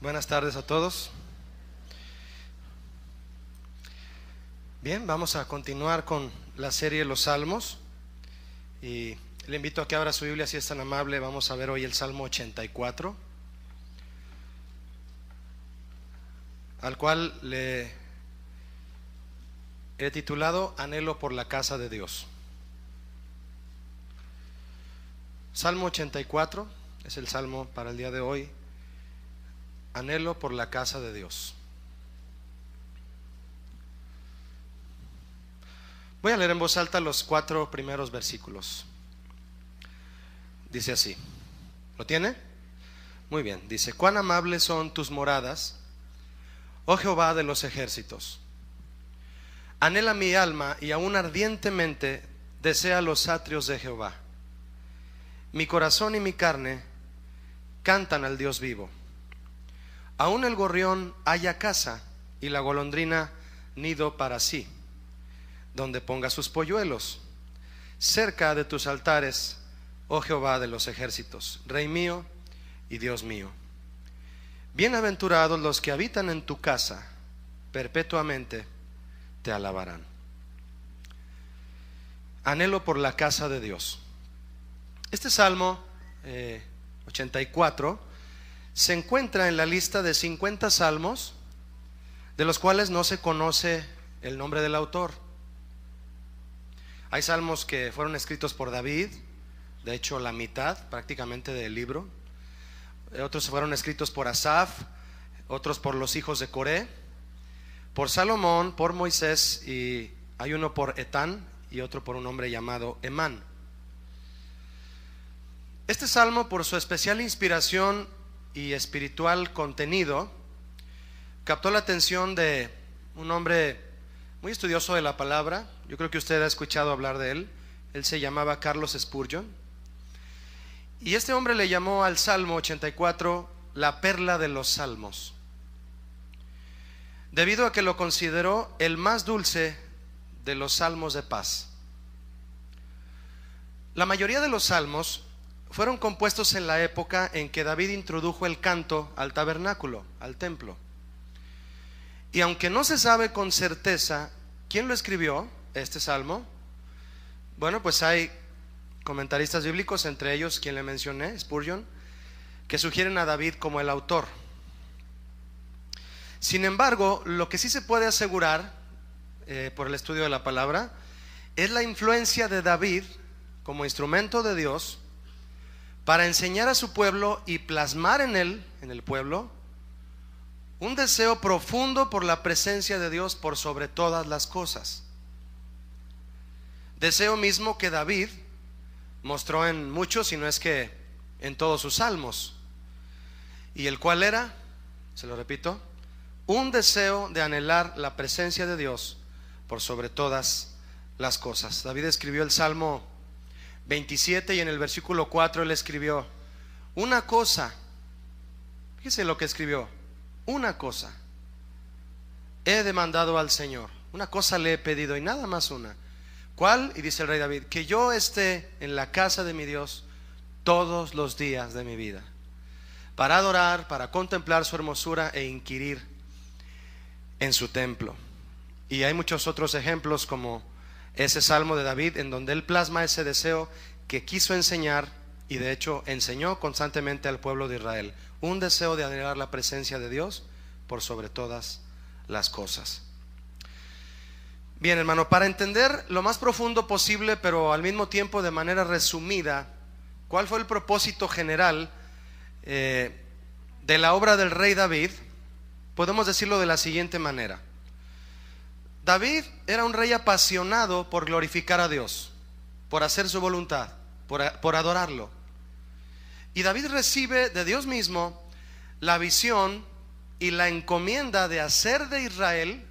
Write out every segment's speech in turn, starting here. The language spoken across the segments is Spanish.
Buenas tardes a todos. Bien, vamos a continuar con la serie Los Salmos y le invito a que abra su Biblia si es tan amable. Vamos a ver hoy el Salmo 84, al cual le he titulado Anhelo por la casa de Dios. Salmo 84 es el salmo para el día de hoy. Anhelo por la casa de Dios. Voy a leer en voz alta los 4 primeros versículos. Dice así. ¿Lo tiene? Muy bien. Dice: cuán amables son tus moradas, oh Jehová de los ejércitos. Anhela mi alma y aún ardientemente desea los atrios de Jehová. Mi corazón y mi carne cantan al Dios vivo. Aún el gorrión halla casa y la golondrina nido para sí, donde ponga sus polluelos, cerca de tus altares, oh Jehová de los ejércitos, Rey mío y Dios mío. Bienaventurados los que habitan en tu casa, perpetuamente te alabarán. Anhelo por la casa de Dios. Este Salmo 84 se encuentra en la lista de 50 salmos de los cuales no se conoce el nombre del autor. Hay salmos que fueron escritos por David, de hecho la mitad prácticamente del libro. Otros fueron escritos por Asaf, otros por los hijos de Coré, por Salomón, por Moisés, y hay uno por Etán y otro por un hombre llamado Emán. Este salmo, por su especial inspiración y espiritual contenido, captó la atención de un hombre muy estudioso de la palabra. Yo creo que usted ha escuchado hablar de él. Él se llamaba Carlos Spurgeon, y este hombre le llamó al Salmo 84 la perla de los salmos, debido a que lo consideró el más dulce de los salmos de paz. La mayoría de los salmos fueron compuestos en la época en que David introdujo el canto al tabernáculo, al templo. Y aunque no se sabe con certeza quién lo escribió, este salmo, bueno, pues hay comentaristas bíblicos, entre ellos quien le mencioné, Spurgeon, que sugieren a David como el autor. Sin embargo, lo que sí se puede asegurar por el estudio de la palabra es la influencia de David como instrumento de Dios para enseñar a su pueblo y plasmar en él, en el pueblo, un deseo profundo por la presencia de Dios por sobre todas las cosas. Deseo mismo que David mostró en muchos, si no es que en todos sus salmos, y el cual era, se lo repito, un deseo de anhelar la presencia de Dios por sobre todas las cosas. David escribió el Salmo 27 y en el versículo 4 él escribió: una cosa, fíjese lo que escribió, una cosa he demandado al Señor, una cosa le he pedido y nada más una. ¿Cuál? Y dice el rey David: que yo esté en la casa de mi Dios todos los días de mi vida, para adorar, para contemplar su hermosura e inquirir en su templo. Y hay muchos otros ejemplos como ese salmo de David, en donde él plasma ese deseo que quiso enseñar, y de hecho enseñó constantemente al pueblo de Israel, un deseo de anhelar la presencia de Dios por sobre todas las cosas. Bien, hermano, para entender lo más profundo posible, pero al mismo tiempo de manera resumida, cuál fue el propósito general de la obra del rey David, podemos decirlo de la siguiente manera. David era un rey apasionado por glorificar a Dios, por hacer su voluntad, por adorarlo. Y David recibe de Dios mismo la visión y la encomienda de hacer de Israel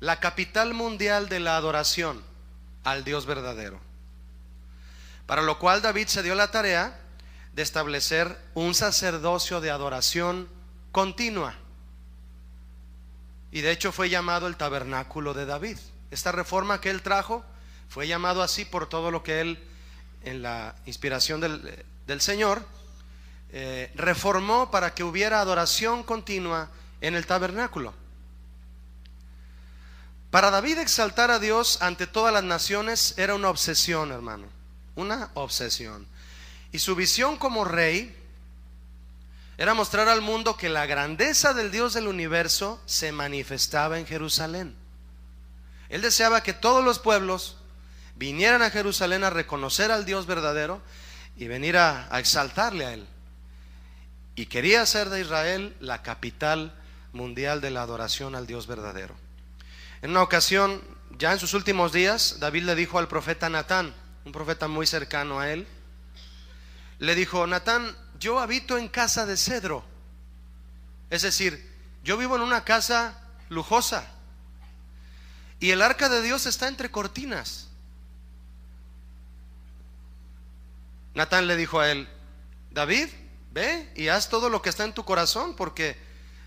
la capital mundial de la adoración al Dios verdadero. Para lo cual David se dio la tarea de establecer un sacerdocio de adoración continua. Y de hecho fue llamado el tabernáculo de David. Esta reforma que él trajo fue llamado así por todo lo que él, en la inspiración del Señor, reformó para que hubiera adoración continua en el tabernáculo. Para David, exaltar a Dios ante todas las naciones era una obsesión, hermano, una obsesión. Y su visión como rey era mostrar al mundo que la grandeza del Dios del universo se manifestaba en Jerusalén. Él deseaba que todos los pueblos vinieran a Jerusalén a reconocer al Dios verdadero y venir a exaltarle a Él. Y quería hacer de Israel la capital mundial de la adoración al Dios verdadero. En una ocasión, ya en sus últimos días, David le dijo al profeta Natán, un profeta muy cercano a él, le dijo: Natán, yo habito en casa de cedro. Es decir, yo vivo en una casa lujosa y el arca de Dios está entre cortinas. Natán le dijo a él: David, ve y haz todo lo que está en tu corazón, porque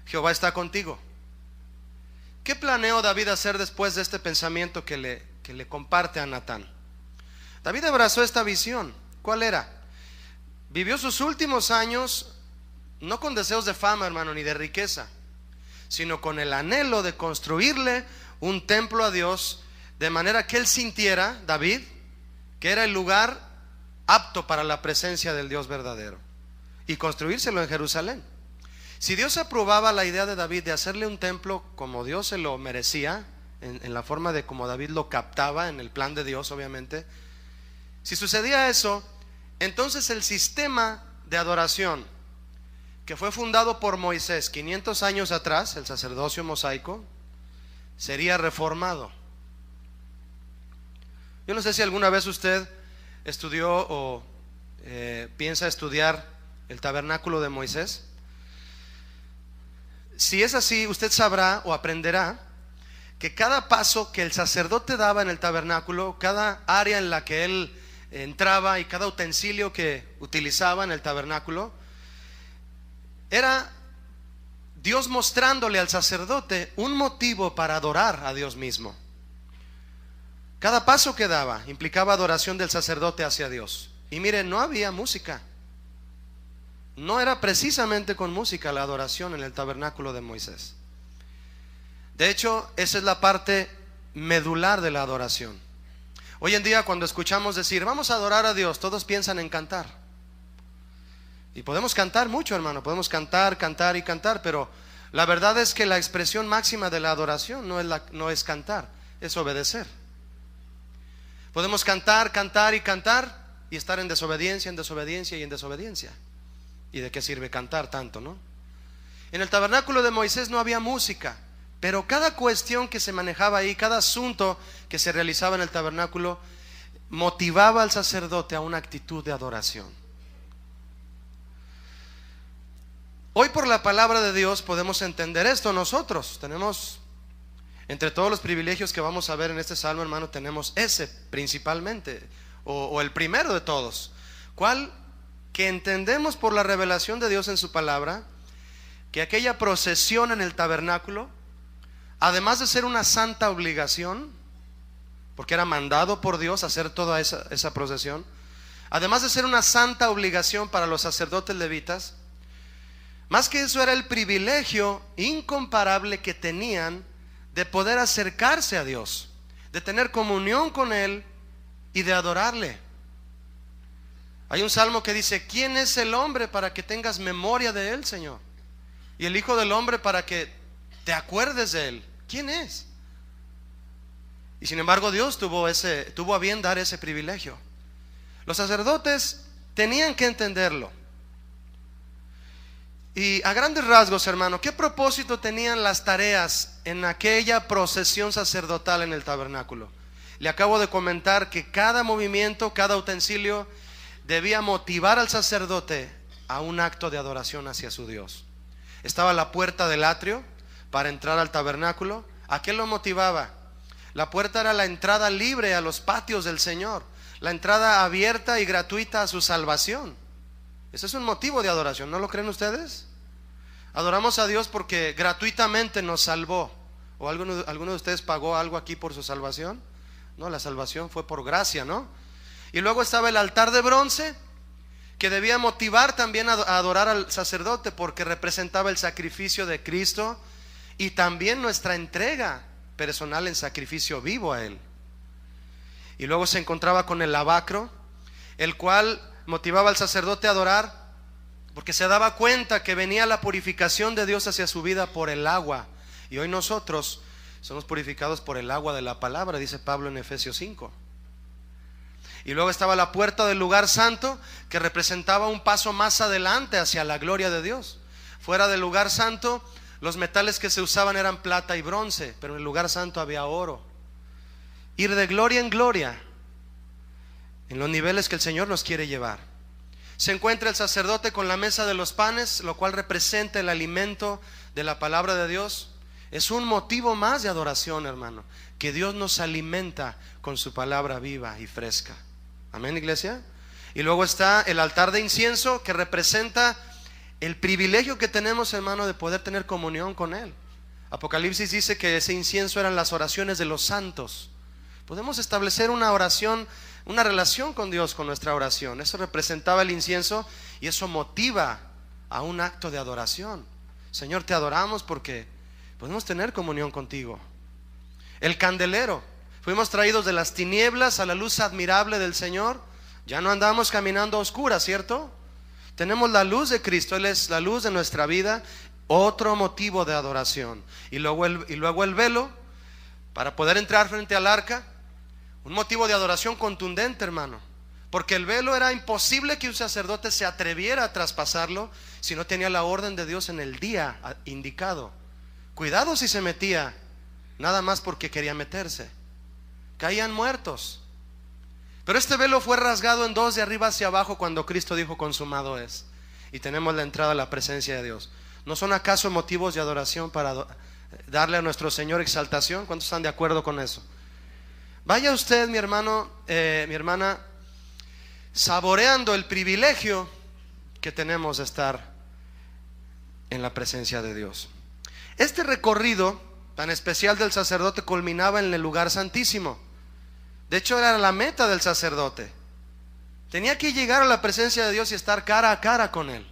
Jehová está contigo. ¿Qué planeó David hacer después de este pensamiento que le comparte a Natán? David abrazó esta visión. ¿Cuál era? Vivió sus últimos años no con deseos de fama, hermano, ni de riqueza, sino con el anhelo de construirle un templo a Dios, de manera que él sintiera, David, que era el lugar apto para la presencia del Dios verdadero, y construírselo en Jerusalén. Si Dios aprobaba la idea de David de hacerle un templo como Dios se lo merecía, en la forma de como David lo captaba en el plan de Dios, obviamente, si sucedía eso, entonces el sistema de adoración que fue fundado por Moisés 500 años atrás, el sacerdocio mosaico, sería reformado. Yo no sé si alguna vez usted estudió o piensa estudiar el tabernáculo de Moisés. Si es así, usted sabrá o aprenderá que cada paso que el sacerdote daba en el tabernáculo, cada área en la que él entraba y cada utensilio que utilizaba en el tabernáculo, era Dios mostrándole al sacerdote un motivo para adorar a Dios mismo. Cada paso que daba implicaba adoración del sacerdote hacia Dios. Y miren, no había música. No era precisamente con música la adoración en el tabernáculo de Moisés. De hecho, esa es la parte medular de la adoración. Hoy en día, cuando escuchamos decir vamos a adorar a Dios, todos piensan en cantar. Y podemos cantar mucho, hermano, podemos cantar, cantar y cantar, pero la verdad es que la expresión máxima de la adoración no es cantar, es obedecer. Podemos cantar, cantar y cantar y estar en desobediencia, en desobediencia y en desobediencia. ¿Y de qué sirve cantar tanto, no? En el tabernáculo de Moisés no había música, pero cada cuestión que se manejaba ahí, cada asunto que se realizaba en el tabernáculo, motivaba al sacerdote a una actitud de adoración. Hoy, por la palabra de Dios, podemos entender esto. Nosotros tenemos, entre todos los privilegios que vamos a ver en este salmo, hermano, tenemos ese principalmente, o el primero de todos. ¿Cuál? Que entendemos por la revelación de Dios en su palabra, que aquella procesión en el tabernáculo, además de ser una santa obligación, porque era mandado por Dios hacer toda esa procesión, además de ser una santa obligación para los sacerdotes levitas, más que eso era el privilegio incomparable que tenían de poder acercarse a Dios, de tener comunión con Él y de adorarle. Hay un salmo que dice: ¿quién es el hombre para que tengas memoria de él, Señor? Y el Hijo del Hombre para que te acuerdes de él. ¿Quién es? Y sin embargo Dios tuvo a bien dar ese privilegio. Los sacerdotes tenían que entenderlo. Y a grandes rasgos, hermano, ¿qué propósito tenían las tareas en aquella procesión sacerdotal en el tabernáculo? Le acabo de comentar que cada movimiento, cada utensilio debía motivar al sacerdote a un acto de adoración hacia su Dios. Estaba la puerta del atrio para entrar al tabernáculo. ¿A qué lo motivaba? La puerta era la entrada libre a los patios del Señor, la entrada abierta y gratuita a su salvación. Ese es un motivo de adoración, ¿no lo creen ustedes? Adoramos a Dios porque gratuitamente nos salvó. ¿O alguno de ustedes pagó algo aquí por su salvación? No, la salvación fue por gracia, ¿no? Y luego estaba el altar de bronce, que debía motivar también a adorar al sacerdote, porque representaba el sacrificio de Cristo y también nuestra entrega personal en sacrificio vivo a Él. Y luego se encontraba con el lavacro, el cual motivaba al sacerdote a adorar, porque se daba cuenta que venía la purificación de Dios hacia su vida por el agua. Y hoy nosotros somos purificados por el agua de la palabra, dice Pablo en Efesios 5. Y luego estaba la puerta del lugar santo, que representaba un paso más adelante hacia la gloria de Dios. Fuera del lugar santo, los metales que se usaban eran plata y bronce, pero en el lugar santo había oro. Ir de gloria en gloria en los niveles que el Señor nos quiere llevar. Se encuentra el sacerdote con la mesa de los panes, lo cual representa el alimento de la palabra de Dios. Es un motivo más de adoración, hermano, que Dios nos alimenta con su palabra viva y fresca. Amén, iglesia. Y luego está el altar de incienso, que representa el privilegio que tenemos, hermano, de poder tener comunión con Él. Apocalipsis dice que ese incienso eran las oraciones de los santos. Podemos establecer una oración, una relación con Dios con nuestra oración. Eso representaba el incienso y eso motiva a un acto de adoración. Señor, te adoramos porque podemos tener comunión contigo. El candelero, fuimos traídos de las tinieblas a la luz admirable del Señor. Ya no andamos caminando a oscuras, ¿cierto? Tenemos la luz de Cristo, Él es la luz de nuestra vida. Otro motivo de adoración. Y luego el velo, para poder entrar frente al arca. Un motivo de adoración contundente, hermano, porque el velo era imposible que un sacerdote se atreviera a traspasarlo si no tenía la orden de Dios en el día indicado. Cuidado si se metía nada más porque quería meterse, caían muertos. Pero este velo fue rasgado en dos de arriba hacia abajo cuando Cristo dijo consumado es, y tenemos la entrada a la presencia de Dios. ¿No son acaso motivos de adoración para darle a nuestro Señor exaltación? ¿Cuántos están de acuerdo con eso? Vaya usted, mi hermano, mi hermana, saboreando el privilegio que tenemos de estar en la presencia de Dios. Este recorrido tan especial del sacerdote culminaba en el lugar santísimo. De hecho, era la meta del sacerdote. Tenía que llegar a la presencia de Dios y estar cara a cara con Él,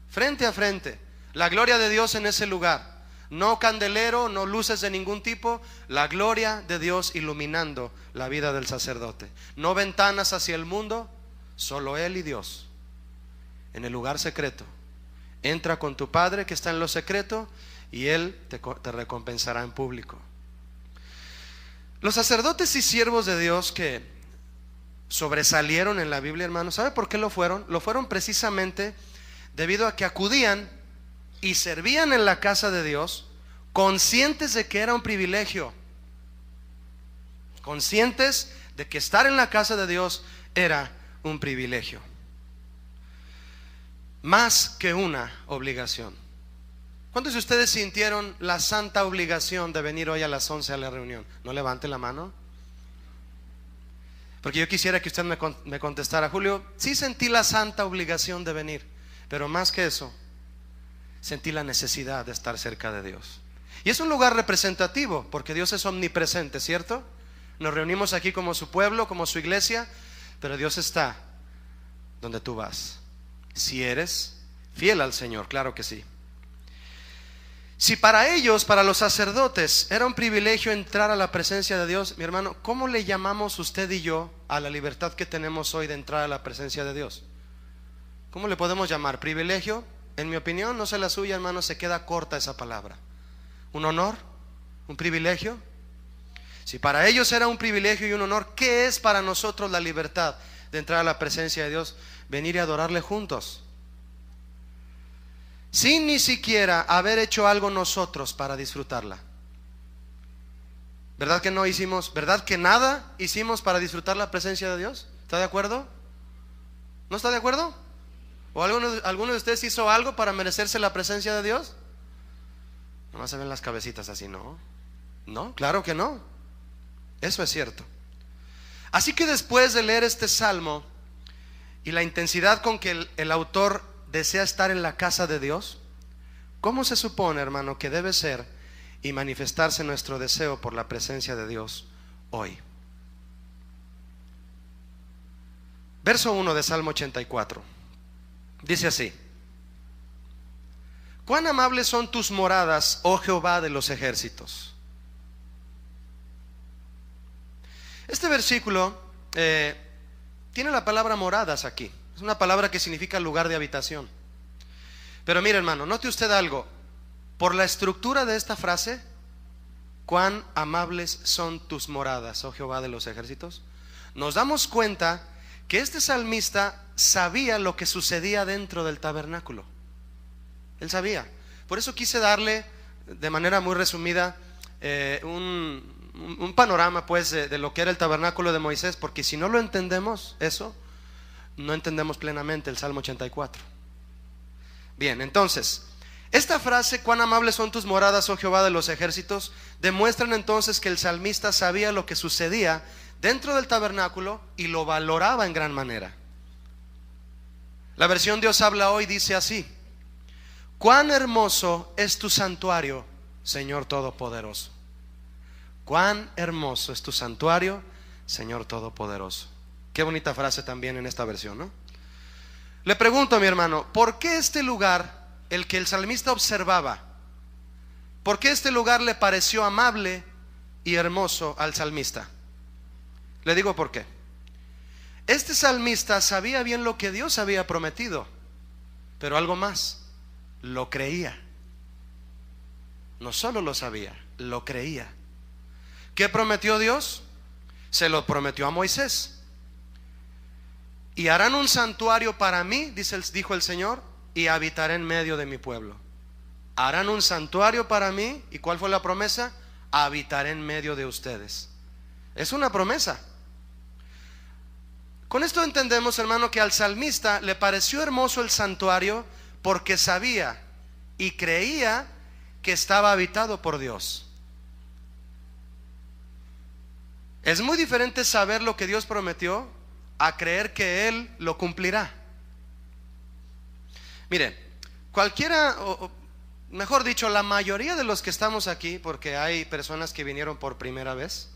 frente a frente. La gloria de Dios en ese lugar. No candelero, no luces de ningún tipo, la gloria de Dios iluminando la vida del sacerdote. No ventanas hacia el mundo, solo Él y Dios. En el lugar secreto. Entra con tu Padre que está en lo secreto y Él te recompensará en público. Los sacerdotes y siervos de Dios que sobresalieron en la Biblia, hermanos, ¿sabe por qué lo fueron? Lo fueron precisamente debido a que acudían y servían en la casa de Dios, conscientes de que era un privilegio, conscientes de que estar en la casa de Dios era un privilegio, más que una obligación. ¿Cuántos de ustedes sintieron la santa obligación de venir hoy a las 11 a la reunión? No levante la mano, porque yo quisiera que usted me contestara: Julio, sí sentí la santa obligación de venir, pero más que eso, sentí la necesidad de estar cerca de Dios. Y es un lugar representativo, porque Dios es omnipresente, ¿cierto? Nos reunimos aquí como su pueblo, como su iglesia, pero Dios está donde tú vas, si eres fiel al Señor, claro que sí. Si para ellos, para los sacerdotes, era un privilegio entrar a la presencia de Dios, mi hermano, ¿cómo le llamamos usted y yo a la libertad que tenemos hoy de entrar a la presencia de Dios? ¿Cómo le podemos llamar? ¿Privilegio? En mi opinión, no sé la suya, hermano, se queda corta esa palabra. ¿Un honor? ¿Un privilegio? Si para ellos era un privilegio y un honor, ¿qué es para nosotros la libertad de entrar a la presencia de Dios? Venir y adorarle juntos, sin ni siquiera haber hecho algo nosotros para disfrutarla. ¿Verdad que no hicimos? ¿Verdad que nada hicimos para disfrutar la presencia de Dios? ¿Está de acuerdo? ¿No está de acuerdo? ¿O alguno de ustedes hizo algo para merecerse la presencia de Dios? Nomás se ven las cabecitas así, ¿no? No, claro que no. Eso es cierto. Así que después de leer este salmo y la intensidad con que el autor desea estar en la casa de Dios, ¿cómo se supone, hermano, que debe ser y manifestarse nuestro deseo por la presencia de Dios hoy? Verso 1 de Salmo 84. Dice así: cuán amables son tus moradas, oh Jehová de los ejércitos. Este versículo tiene la palabra moradas aquí. Es una palabra que significa lugar de habitación. Pero mire, hermano, note usted algo. Por la estructura de esta frase, cuán amables son tus moradas, oh Jehová de los ejércitos, nos damos cuenta que este salmista sabía lo que sucedía dentro del tabernáculo. Él sabía. Por eso quise darle de manera muy resumida un panorama pues de lo que era el tabernáculo de Moisés, porque si no lo entendemos eso, no entendemos plenamente el Salmo 84. Bien, entonces esta frase, cuán amables son tus moradas, oh Jehová de los ejércitos, demuestran entonces que el salmista sabía lo que sucedía dentro del tabernáculo y lo valoraba en gran manera. La versión Dios habla hoy dice así: cuán hermoso es tu santuario, Señor Todopoderoso. Cuán hermoso es tu santuario, Señor Todopoderoso. Qué bonita frase también en esta versión, ¿no? Le pregunto a mi hermano, ¿por qué este lugar, el que el salmista observaba, por qué este lugar le pareció amable y hermoso al salmista? Le digo por qué. Este salmista sabía bien lo que Dios había prometido, pero algo más, lo creía. No solo lo sabía, lo creía. ¿Qué prometió Dios? Se lo prometió a Moisés. Y harán un santuario para mí, dijo el Señor, y habitaré en medio de mi pueblo. Harán un santuario para mí. ¿Y cuál fue la promesa? Habitaré en medio de ustedes. Es una promesa. Con esto entendemos, hermano, que al salmista le pareció hermoso el santuario porque sabía y creía que estaba habitado por Dios. Es muy diferente saber lo que Dios prometió a creer que Él lo cumplirá. Mire, cualquiera, o mejor dicho, la mayoría de los que estamos aquí, porque hay personas que vinieron por primera vez,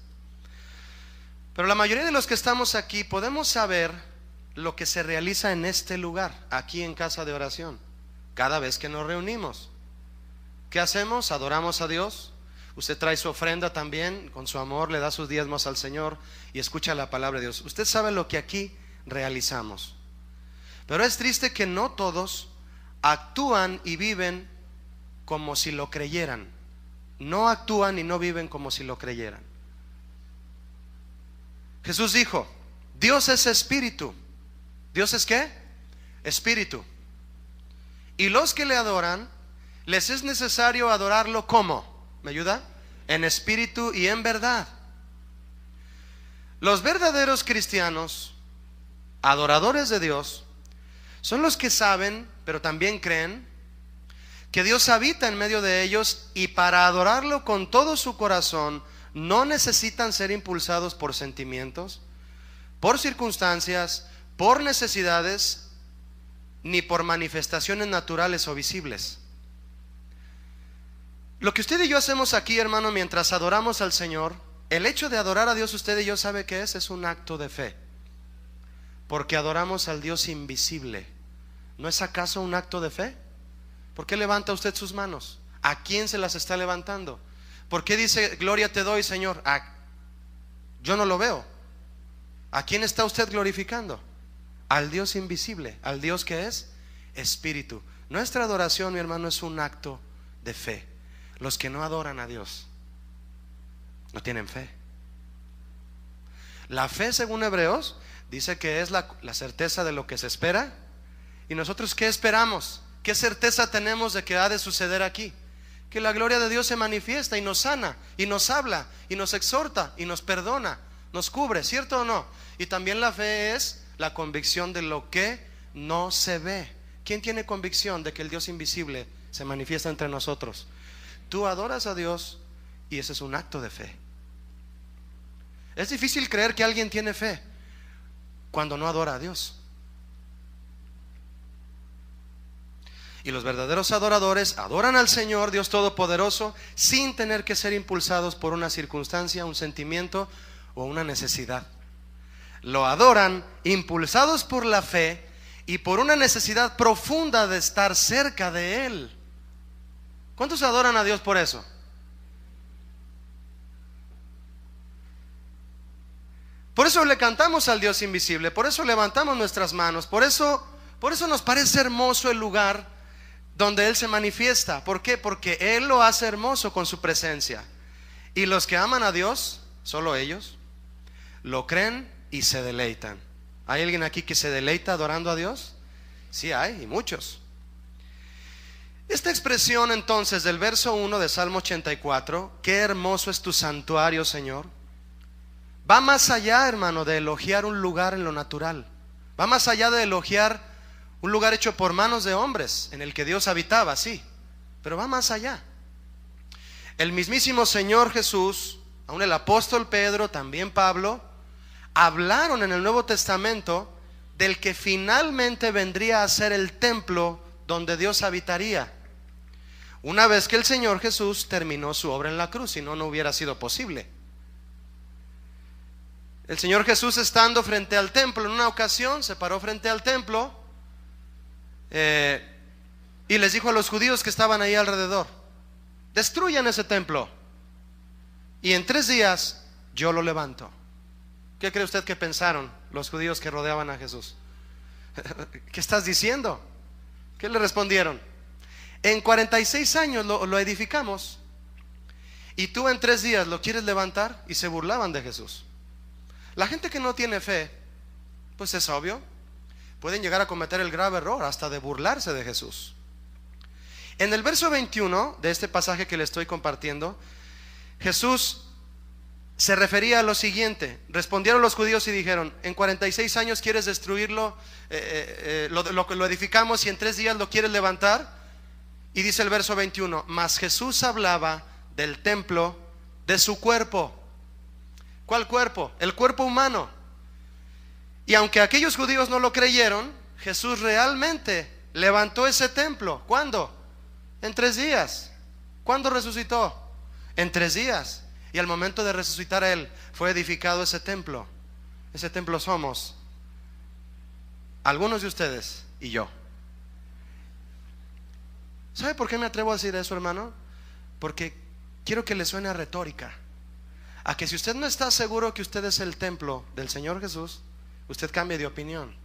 pero la mayoría de los que estamos aquí podemos saber lo que se realiza en este lugar, aquí en Casa de Oración, cada vez que nos reunimos. ¿Qué hacemos? Adoramos a Dios. Usted trae su ofrenda también, con su amor le da sus diezmos al Señor y escucha la palabra de Dios. Usted sabe lo que aquí realizamos. Pero es triste que no todos actúan y viven como si lo creyeran. No actúan y no viven como si lo creyeran. Jesús dijo: Dios es espíritu. ¿Dios es qué? Espíritu. Y los que le adoran, les es necesario adorarlo ¿cómo? ¿Me ayuda? En espíritu y en verdad. Los verdaderos cristianos, adoradores de Dios, son los que saben, pero también creen, que Dios habita en medio de ellos, y para adorarlo con todo su corazón no necesitan ser impulsados por sentimientos, por circunstancias, por necesidades, ni por manifestaciones naturales o visibles. Lo que usted y yo hacemos aquí, hermano, mientras adoramos al Señor, el hecho de adorar a Dios, usted y yo sabe que es un acto de fe, porque adoramos al Dios invisible. ¿No es acaso un acto de fe? ¿Por qué levanta usted sus manos? ¿A quién se las está levantando? ¿Por qué dice gloria te doy, Señor? Yo no lo veo. ¿A quién está usted glorificando? Al Dios invisible, al Dios que es espíritu. Nuestra adoración, mi hermano, es un acto de fe. Los que no adoran a Dios no tienen fe. La fe, según Hebreos, dice que es la certeza de lo que se espera. ¿Y nosotros qué esperamos? ¿Qué certeza tenemos de que ha de suceder aquí? Que la gloria de Dios se manifiesta y nos sana, y nos habla, y nos exhorta, y nos perdona, nos cubre, ¿cierto o no? Y también la fe es la convicción de lo que no se ve. ¿Quién tiene convicción de que el Dios invisible se manifiesta entre nosotros? Tú adoras a Dios y ese es un acto de fe. Es difícil creer que alguien tiene fe cuando no adora a Dios. Y los verdaderos adoradores adoran al Señor Dios Todopoderoso sin tener que ser impulsados por una circunstancia, un sentimiento o una necesidad. Lo adoran impulsados por la fe y por una necesidad profunda de estar cerca de Él. ¿Cuántos adoran a Dios por eso? Por eso le cantamos al Dios invisible, por eso levantamos nuestras manos, por eso nos parece hermoso el lugar donde Él se manifiesta. ¿Por qué? Porque Él lo hace hermoso con su presencia. Y los que aman a Dios, solo ellos, lo creen y se deleitan. ¿Hay alguien aquí que se deleita adorando a Dios? Sí hay, y muchos. Esta expresión entonces del verso 1 de Salmo 84, qué hermoso es tu santuario, Señor, va más allá, hermano, de elogiar un lugar en lo natural. Va más allá de elogiar un lugar hecho por manos de hombres, en el que Dios habitaba, sí, pero va más allá. El mismísimo Señor Jesús, aún el apóstol Pedro, también Pablo, hablaron en el Nuevo Testamento del que finalmente vendría a ser el templo donde Dios habitaría, una vez que el Señor Jesús terminó su obra en la cruz, si no, no hubiera sido posible. El Señor Jesús, estando frente al templo, en una ocasión se paró frente al templo y les dijo a los judíos que estaban ahí alrededor: destruyan ese templo y en 3 días yo lo levanto. ¿Qué cree usted que pensaron los judíos que rodeaban a Jesús? ¿Qué estás diciendo? ¿Qué le respondieron? En 46 años lo edificamos y tú en 3 días lo quieres levantar. Y se burlaban de Jesús. La gente que no tiene fe, pues es obvio, pueden llegar a cometer el grave error hasta de burlarse de Jesús. En el verso 21 de este pasaje que le estoy compartiendo, Jesús se refería a lo siguiente: respondieron los judíos y dijeron: en 46 años quieres destruirlo, lo edificamos y en 3 días lo quieres levantar. Y dice el verso 21: mas Jesús hablaba del templo de su cuerpo. ¿Cuál cuerpo? El cuerpo humano. Y aunque aquellos judíos no lo creyeron, Jesús realmente levantó ese templo. ¿Cuándo? En 3 días. ¿Cuándo resucitó? En 3 días. Y al momento de resucitar Él, fue edificado ese templo. Ese templo somos algunos de ustedes y yo. ¿Sabe por qué me atrevo a decir eso, hermano? Porque quiero que le suene a retórica, a que si usted no está seguro que usted es el templo del Señor Jesús, usted cambie de opinión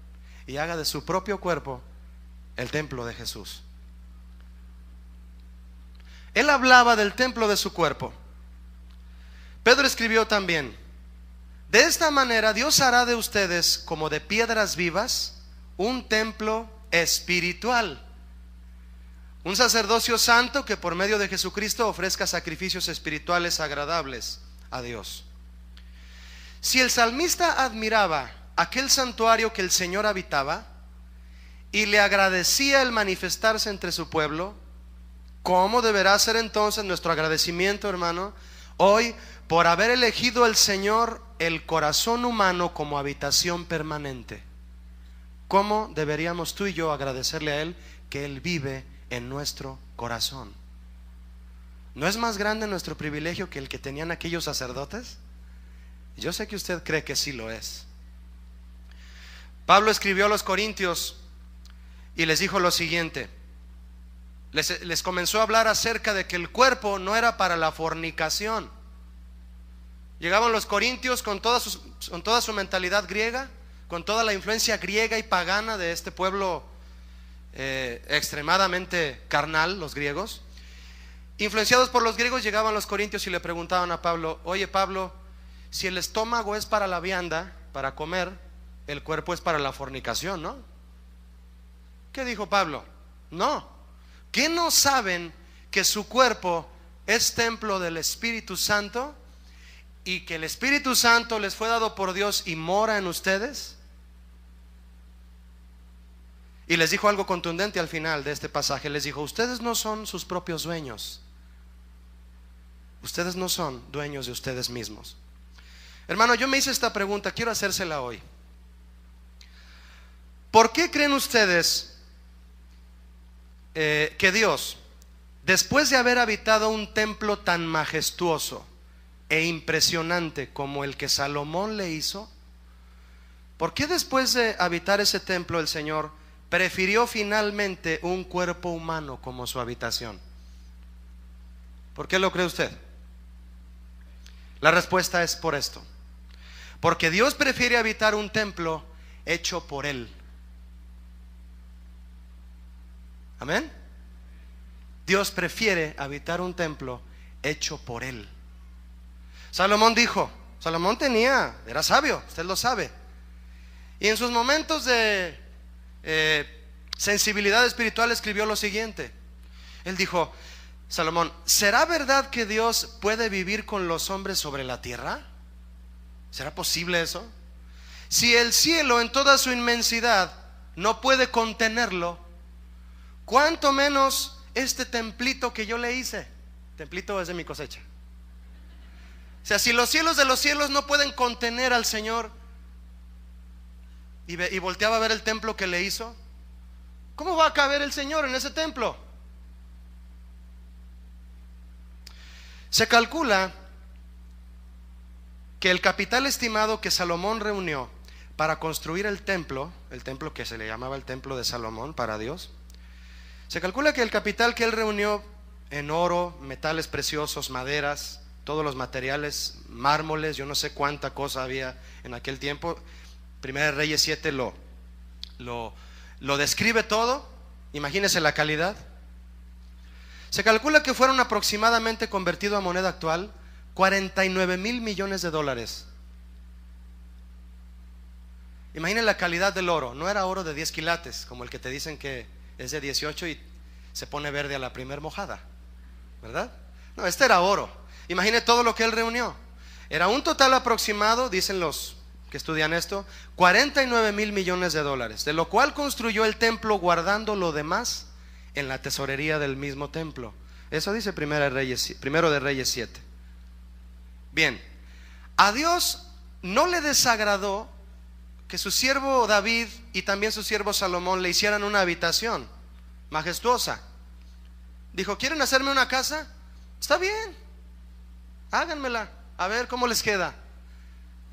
y haga de su propio cuerpo el templo de Jesús. Él hablaba del templo de su cuerpo. Pedro escribió también: de esta manera Dios hará de ustedes, como de piedras vivas, un templo espiritual, un sacerdocio santo que por medio de Jesucristo ofrezca sacrificios espirituales agradables a Dios. Si el salmista admiraba aquel santuario que el Señor habitaba y le agradecía el manifestarse entre su pueblo, ¿cómo deberá ser entonces nuestro agradecimiento, hermano, hoy por haber elegido el Señor el corazón humano como habitación permanente? ¿Cómo deberíamos tú y yo agradecerle a Él que Él vive en nuestro corazón? ¿No es más grande nuestro privilegio que el que tenían aquellos sacerdotes? Yo sé que usted cree que sí lo es. Pablo escribió a los corintios y les dijo lo siguiente. Les comenzó a hablar acerca de que el cuerpo no era para la fornicación. Llegaban los corintios con toda su mentalidad griega, con toda la influencia griega y pagana de este pueblo extremadamente carnal, los griegos. Influenciados por los griegos, llegaban los corintios y le preguntaban a Pablo: oye Pablo, si el estómago es para la vianda, para comer, el cuerpo es para la fornicación, ¿no? ¿Qué dijo Pablo? No. ¿Qué no saben que su cuerpo es templo del Espíritu Santo y que el Espíritu Santo les fue dado por Dios y mora en ustedes? Y les dijo algo contundente al final de este pasaje. Les dijo: ustedes no son sus propios dueños. Ustedes no son dueños de ustedes mismos. Hermano, yo me hice esta pregunta, quiero hacérsela hoy. ¿Por qué creen ustedes que Dios, después de haber habitado un templo tan majestuoso e impresionante como el que Salomón le hizo, por qué después de habitar ese templo el Señor prefirió finalmente un cuerpo humano como su habitación? ¿Por qué lo cree usted? La respuesta es por esto: porque Dios prefiere habitar un templo hecho por Él. Amén. Dios prefiere habitar un templo hecho por Él. Salomón dijo, era sabio, usted lo sabe, y en sus momentos de sensibilidad espiritual escribió lo siguiente. Él dijo, Salomón: ¿será verdad que Dios puede vivir con los hombres sobre la tierra? ¿Será posible eso? Si el cielo en toda su inmensidad no puede contenerlo, ¿cuánto menos este templito que yo le hice? Templito es de mi cosecha. O sea, si los cielos de los cielos no pueden contener al Señor, y volteaba a ver el templo que le hizo, ¿cómo va a caber el Señor en ese templo? Se calcula que el capital estimado que Salomón reunió para construir el templo que se le llamaba el templo de Salomón para Dios, se calcula que el capital que él reunió en oro, metales preciosos, maderas, todos los materiales, mármoles, yo no sé cuánta cosa había en aquel tiempo. Primera de Reyes 7 lo describe todo. Imagínese la calidad. Se calcula que fueron aproximadamente, convertido a moneda actual, 49,000 millones de dólares. Imaginen la calidad del oro. No era oro de 10 quilates como el que te dicen que es de 18 y se pone verde a la primer mojada, ¿verdad? No, este era oro. Imagine todo lo que él reunió. Era un total aproximado, dicen los que estudian esto, 49,000 millones de dólares, de lo cual construyó el templo guardando lo demás en la tesorería del mismo templo. Eso dice Primero de Reyes 7. Bien, a Dios no le desagradó que su siervo David y también su siervo Salomón le hicieran una habitación majestuosa. Dijo: ¿quieren hacerme una casa? Está bien, háganmela, a ver cómo les queda.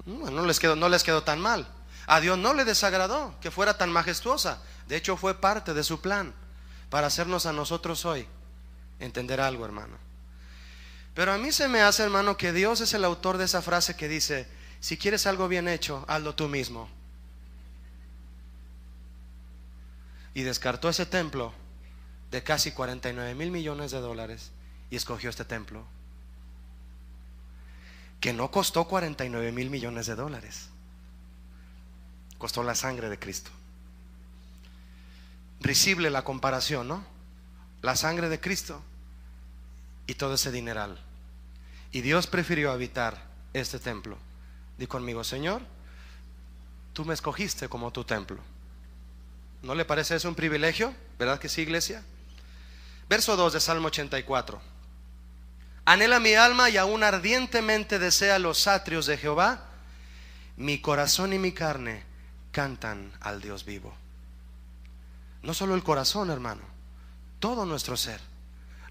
No les quedó tan mal. A Dios no le desagradó que fuera tan majestuosa. De hecho, fue parte de su plan para hacernos a nosotros hoy entender algo, hermano. Pero a mí se me hace, hermano, que Dios es el autor de esa frase que dice: si quieres algo bien hecho, hazlo tú mismo. Y descartó ese templo de casi 49,000 millones de dólares y escogió este templo que no costó 49,000 millones de dólares. Costó la sangre de Cristo. Risible la comparación, ¿no? La sangre de Cristo y todo ese dineral. Y Dios prefirió habitar este templo. Di conmigo: Señor, tú me escogiste como tu templo. ¿No le parece eso un privilegio? ¿Verdad que sí, iglesia? Verso 2 de Salmo 84. Anhela mi alma y aún ardientemente desea los atrios de Jehová. Mi corazón y mi carne cantan al Dios vivo. No solo el corazón, hermano, todo nuestro ser.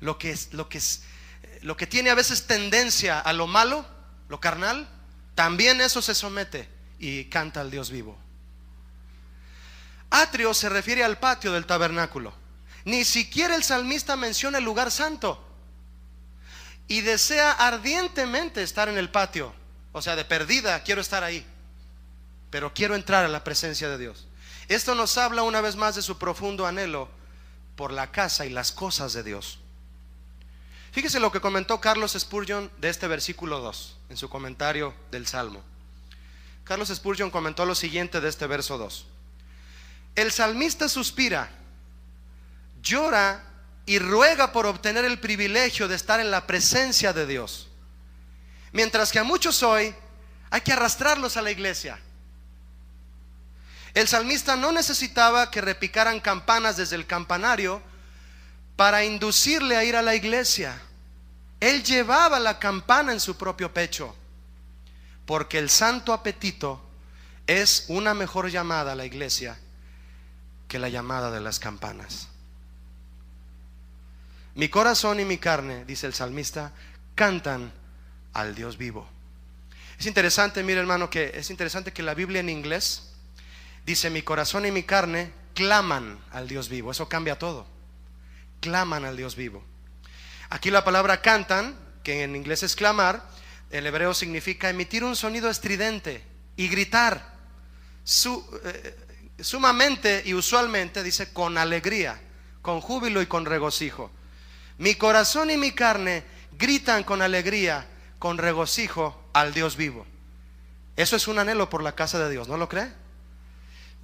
Lo que tiene a veces tendencia a lo malo, lo carnal, también eso se somete y canta al Dios vivo. Atrio se refiere al patio del tabernáculo. Ni siquiera el salmista menciona el lugar santo. Y desea ardientemente estar en el patio. O sea, de perdida quiero estar ahí, pero quiero entrar a la presencia de Dios. Esto nos habla una vez más de su profundo anhelo por la casa y las cosas de Dios. Fíjese lo que comentó Carlos Spurgeon de este versículo 2 en su comentario del Salmo. Carlos Spurgeon comentó lo siguiente de este verso 2. El salmista suspira, llora y ruega por obtener el privilegio de estar en la presencia de Dios, mientras que a muchos hoy hay que arrastrarlos a la iglesia. El salmista no necesitaba que repicaran campanas desde el campanario para inducirle a ir a la iglesia. Él llevaba la campana en su propio pecho, porque el santo apetito es una mejor llamada a la iglesia que la llamada de las campanas. Mi corazón y mi carne, dice el salmista, cantan al Dios vivo. Es interesante, mire hermano, que es interesante que la Biblia en inglés dice: mi corazón y mi carne claman al Dios vivo. Eso cambia todo. Claman al Dios vivo. Aquí la palabra cantan, que en inglés es clamar, en hebreo significa emitir un sonido estridente y gritar. Sumamente y usualmente dice con alegría, con júbilo y con regocijo. Mi corazón y mi carne gritan con alegría, con regocijo al Dios vivo. Eso es un anhelo por la casa de Dios, ¿no lo cree?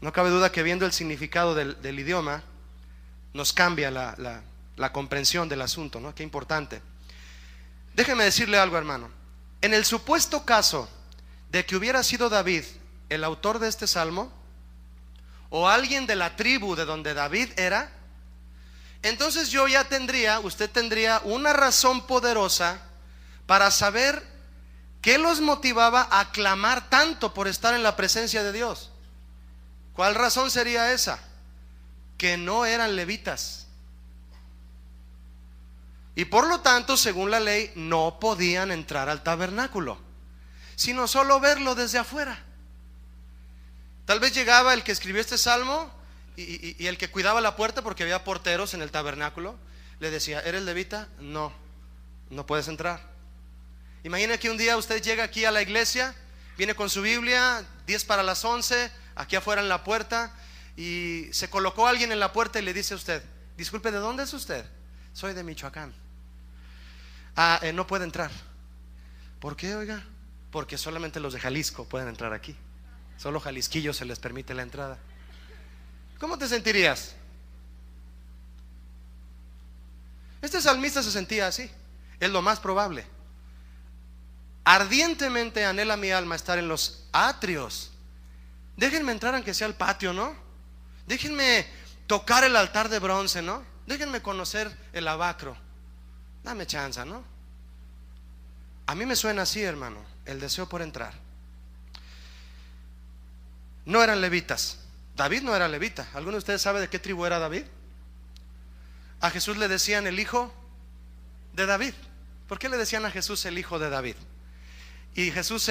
No cabe duda que viendo el significado del idioma nos cambia la comprensión del asunto, ¿no? Qué importante. Déjeme decirle algo, hermano. En el supuesto caso de que hubiera sido David el autor de este salmo, o alguien de la tribu de donde David era, entonces usted tendría una razón poderosa para saber qué los motivaba a clamar tanto por estar en la presencia de Dios. ¿Cuál razón sería esa? Que no eran levitas. Y por lo tanto, según la ley, no podían entrar al tabernáculo, sino solo verlo desde afuera. Tal vez llegaba el que escribió este salmo y el que cuidaba la puerta, porque había porteros en el tabernáculo, le decía: ¿eres levita? No, no puedes entrar. Imagina que un día usted llega aquí a la iglesia, viene con su Biblia, 10 para las 11, aquí afuera en la puerta, y se colocó alguien en la puerta y le dice a usted: disculpe, ¿de dónde es usted? Soy de Michoacán. No puede entrar. ¿Por qué, oiga? Porque solamente los de Jalisco pueden entrar aquí. Solo jalisquillos se les permite la entrada. ¿Cómo te sentirías? Este salmista se sentía así. Es lo más probable. Ardientemente anhela mi alma estar en los atrios. Déjenme entrar aunque sea al patio, ¿no? Déjenme tocar el altar de bronce, ¿no? Déjenme conocer el lavacro. Dame chance, ¿no? A mí me suena así, hermano, el deseo por entrar. No eran levitas. David no era levita. ¿Alguno de ustedes sabe de qué tribu era David? A Jesús le decían el hijo de David. ¿Por qué le decían a Jesús el hijo de David? Y Jesús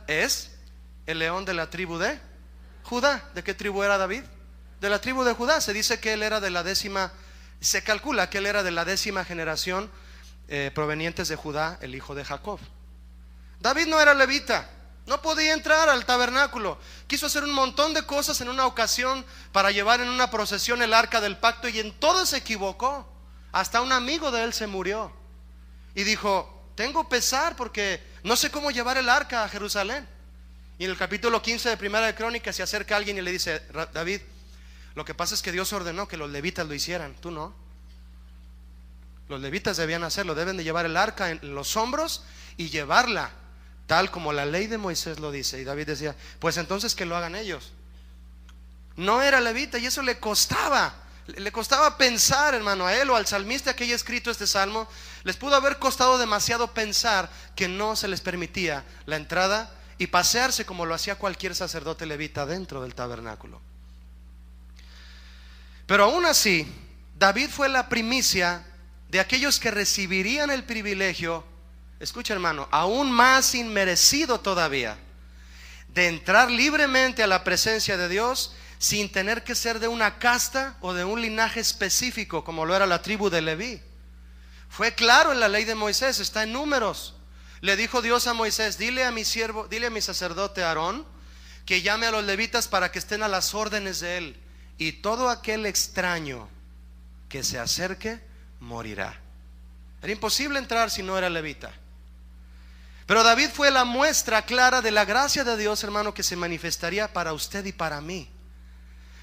es el león de la tribu de Judá. ¿De qué tribu era David? De la tribu de Judá. Se dice que él era de la se calcula que él era de la 10ª generación provenientes de Judá, el hijo de Jacob. David no era levita. No podía entrar al tabernáculo. Quiso hacer un montón de cosas en una ocasión para llevar en una procesión el arca del pacto, y en todo se equivocó. Hasta un amigo de él se murió. Y dijo: tengo pesar porque no sé cómo llevar el arca a Jerusalén. Y en el capítulo 15 de Primera de Crónicas se acerca alguien y le dice: David, lo que pasa es que Dios ordenó que los levitas lo hicieran, tú no. Los levitas debían hacerlo, deben de llevar el arca en los hombros y llevarla tal como la ley de Moisés lo dice. Y David decía: pues entonces que lo hagan ellos. No era levita, y eso le costaba pensar, hermano, a él o al salmista que haya escrito este salmo. Les pudo haber costado demasiado pensar que no se les permitía la entrada y pasearse como lo hacía cualquier sacerdote levita dentro del tabernáculo. Pero aún así, David fue la primicia de aquellos que recibirían el privilegio, escucha, hermano, aún más inmerecido todavía, de entrar libremente a la presencia de Dios sin tener que ser de una casta o de un linaje específico como lo era la tribu de Leví. Fue claro en la ley de Moisés, está en Números. Le dijo Dios a Moisés: dile a mi sacerdote Aarón que llame a los levitas para que estén a las órdenes de él, y todo aquel extraño que se acerque morirá. Era imposible entrar si no era levita. Pero David fue la muestra clara de la gracia de Dios, hermano, que se manifestaría para usted y para mí.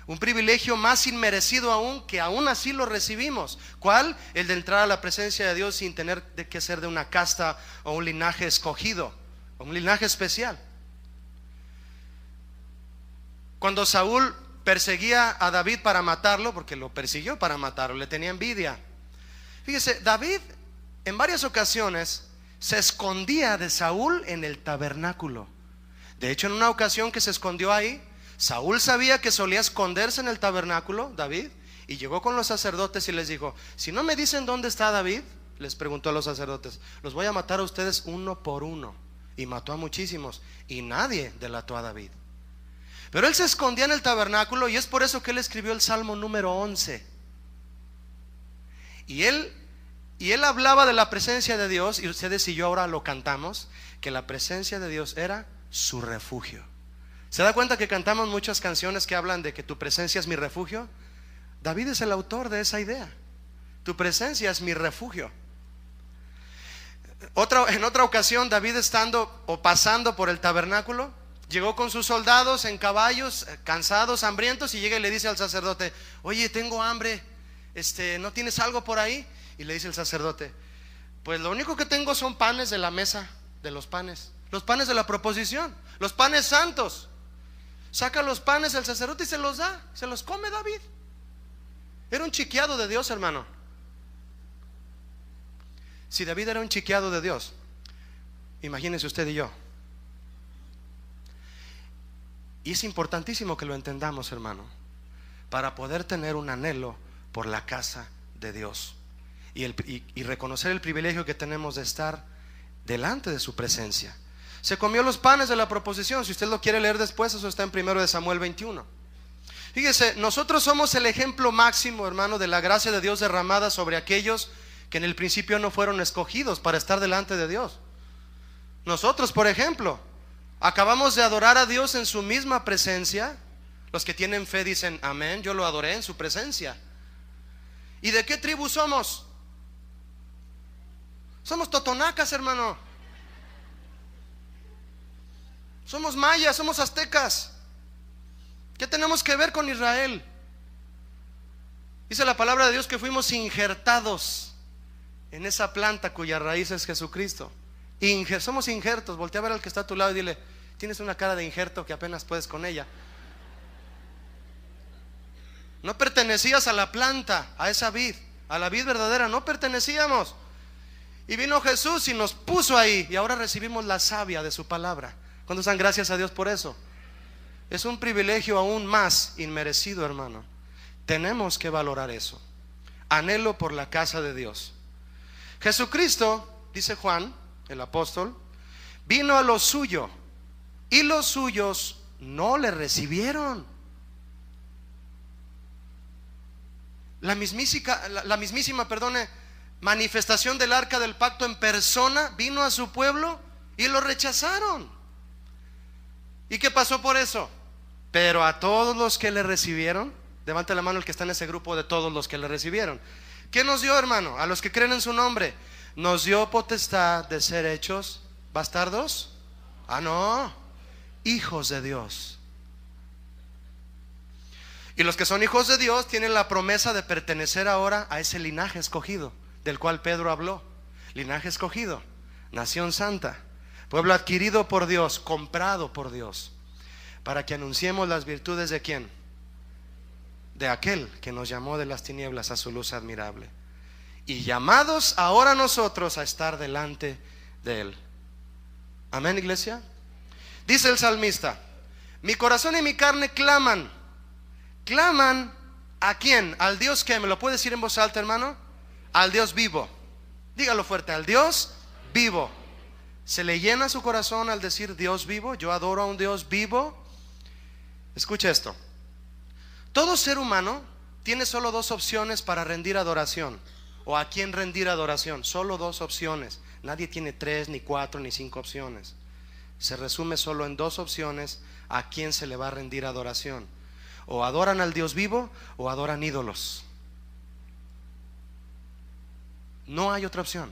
Un privilegio más inmerecido aún, que aún así lo recibimos. ¿Cuál? El de entrar a la presencia de Dios sin tener que ser de una casta o un linaje escogido, o un linaje especial. Cuando Saúl perseguía a David para matarlo, porque lo persiguió para matarlo, le tenía envidia. Fíjese, David en varias ocasiones se escondía de Saúl en el tabernáculo. De hecho, en una ocasión que se escondió ahí, Saúl sabía que solía esconderse en el tabernáculo, David, y llegó con los sacerdotes y les dijo: si no me dicen dónde está David, les preguntó a los sacerdotes, los voy a matar a ustedes uno por uno. Y mató a muchísimos, y nadie delató a David. Pero él se escondía en el tabernáculo, y es por eso que él escribió el Salmo número 11. Y él hablaba de la presencia de Dios, y ustedes y yo ahora lo cantamos, que la presencia de Dios era su refugio. ¿Se da cuenta que cantamos muchas canciones que hablan de que tu presencia es mi refugio? David es el autor de esa idea. Tu presencia es mi refugio. En otra ocasión, David estando o pasando por el tabernáculo, llegó con sus soldados en caballos, cansados, hambrientos, y llega y le dice al sacerdote: oye, tengo hambre, ¿no tienes algo por ahí? Y le dice el sacerdote: pues lo único que tengo son panes de la mesa de los panes de la proposición, los panes santos. Saca los panes el sacerdote y se los da, se los come David. Era un chiqueado de Dios, hermano. Si David era un chiqueado de Dios, imagínense usted y yo. Y es importantísimo que lo entendamos, hermano, para poder tener un anhelo por la casa de Dios y reconocer el privilegio que tenemos de estar delante de su presencia. Se comió los panes de la proposición. Si usted lo quiere leer después, eso está en 1 Samuel 21. Fíjese, nosotros somos el ejemplo máximo, hermano, de la gracia de Dios derramada sobre aquellos que en el principio no fueron escogidos para estar delante de Dios. Nosotros, por ejemplo, acabamos de adorar a Dios en su misma presencia. Los que tienen fe dicen amén. Yo lo adoré en su presencia. ¿Y de qué tribu somos? Somos totonacas, hermano. Somos mayas, somos aztecas. ¿Qué tenemos que ver con Israel? Dice la palabra de Dios que fuimos injertados en esa planta cuya raíz es Jesucristo. Somos injertos. Voltea a ver al que está a tu lado y dile: tienes una cara de injerto que apenas puedes con ella. No pertenecías a la planta, a esa vid, a la vid verdadera. No pertenecíamos. Y vino Jesús y nos puso ahí, y ahora recibimos la savia de su palabra. ¿Cuántos dan gracias a Dios por eso? Es un privilegio aún más inmerecido, hermano. Tenemos que valorar eso. Anhelo por la casa de Dios. Jesucristo, dice Juan, el apóstol, vino a lo suyo, y los suyos no le recibieron. La mismísima, manifestación del arca del pacto en persona vino a su pueblo y lo rechazaron. ¿Y qué pasó por eso? Pero a todos los que le recibieron, levante la mano el que está en ese grupo de todos los que le recibieron. ¿Qué nos dio, hermano? A los que creen en su nombre, nos dio potestad de ser hechos bastardos. No, hijos de Dios. Y los que son hijos de Dios tienen la promesa de pertenecer ahora a ese linaje escogido del cual Pedro habló. Linaje escogido, nación santa, pueblo adquirido por Dios, comprado por Dios, para que anunciemos las virtudes ¿de quién? De aquel que nos llamó de las tinieblas a su luz admirable, y llamados ahora nosotros a estar delante de Él. Amén, iglesia. Dice el salmista: mi corazón y mi carne claman. ¿Claman a quién? Al Dios que, ¿me lo puede decir en voz alta, hermano? Al Dios vivo. Dígalo fuerte: al Dios vivo. ¿Se le llena su corazón al decir Dios vivo? Yo adoro a un Dios vivo. Escucha esto. Todo ser humano tiene solo dos opciones para rendir adoración, o a quién rendir adoración. Solo dos opciones. Nadie tiene 3, ni 4, ni 5 opciones. Se resume solo en dos opciones a quién se le va a rendir adoración. O adoran al Dios vivo o adoran ídolos. No hay otra opción.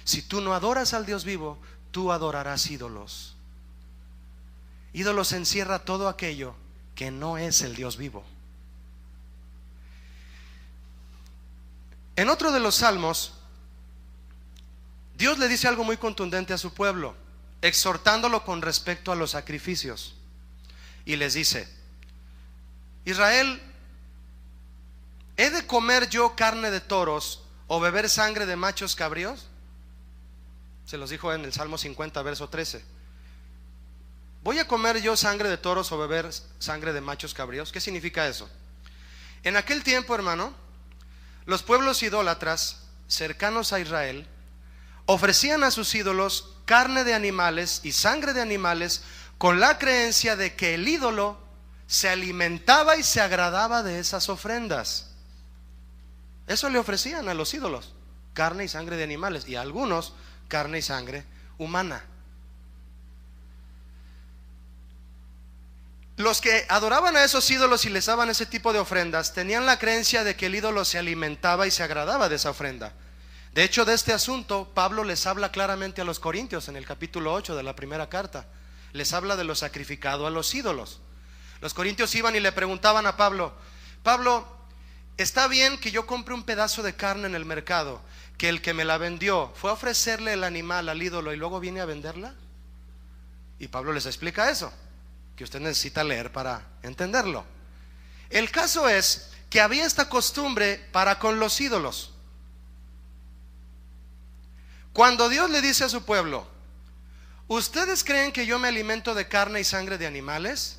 Si tú no adoras al Dios vivo, tú adorarás ídolos. Ídolos encierra todo aquello que no es el Dios vivo. En otro de los salmos, Dios le dice algo muy contundente a su pueblo, exhortándolo con respecto a los sacrificios. Y les dice: Israel, ¿he de comer yo carne de toros o beber sangre de machos cabríos? Se los dijo en el Salmo 50, verso 13. ¿Voy a comer yo sangre de toros o beber sangre de machos cabríos? ¿Qué significa eso? En aquel tiempo, hermano, los pueblos idólatras cercanos a Israel ofrecían a sus ídolos carne de animales y sangre de animales con la creencia de que el ídolo se alimentaba y se agradaba de esas ofrendas. Eso le ofrecían a los ídolos, carne y sangre de animales, y a algunos carne y sangre humana. Los que adoraban a esos ídolos y les daban ese tipo de ofrendas tenían la creencia de que el ídolo se alimentaba y se agradaba de esa ofrenda. De hecho, de este asunto Pablo les habla claramente a los corintios en el capítulo 8 de la primera carta. Les habla de lo sacrificado a los ídolos. Los corintios iban y le preguntaban a Pablo: Pablo, ¿está bien que yo compre un pedazo de carne en el mercado, que el que me la vendió fue a ofrecerle el animal al ídolo y luego viene a venderla? Y Pablo les explica eso, que usted necesita leer para entenderlo. El caso es que había esta costumbre para con los ídolos. Cuando Dios le dice a su pueblo: ¿ustedes creen que yo me alimento de carne y sangre de animales?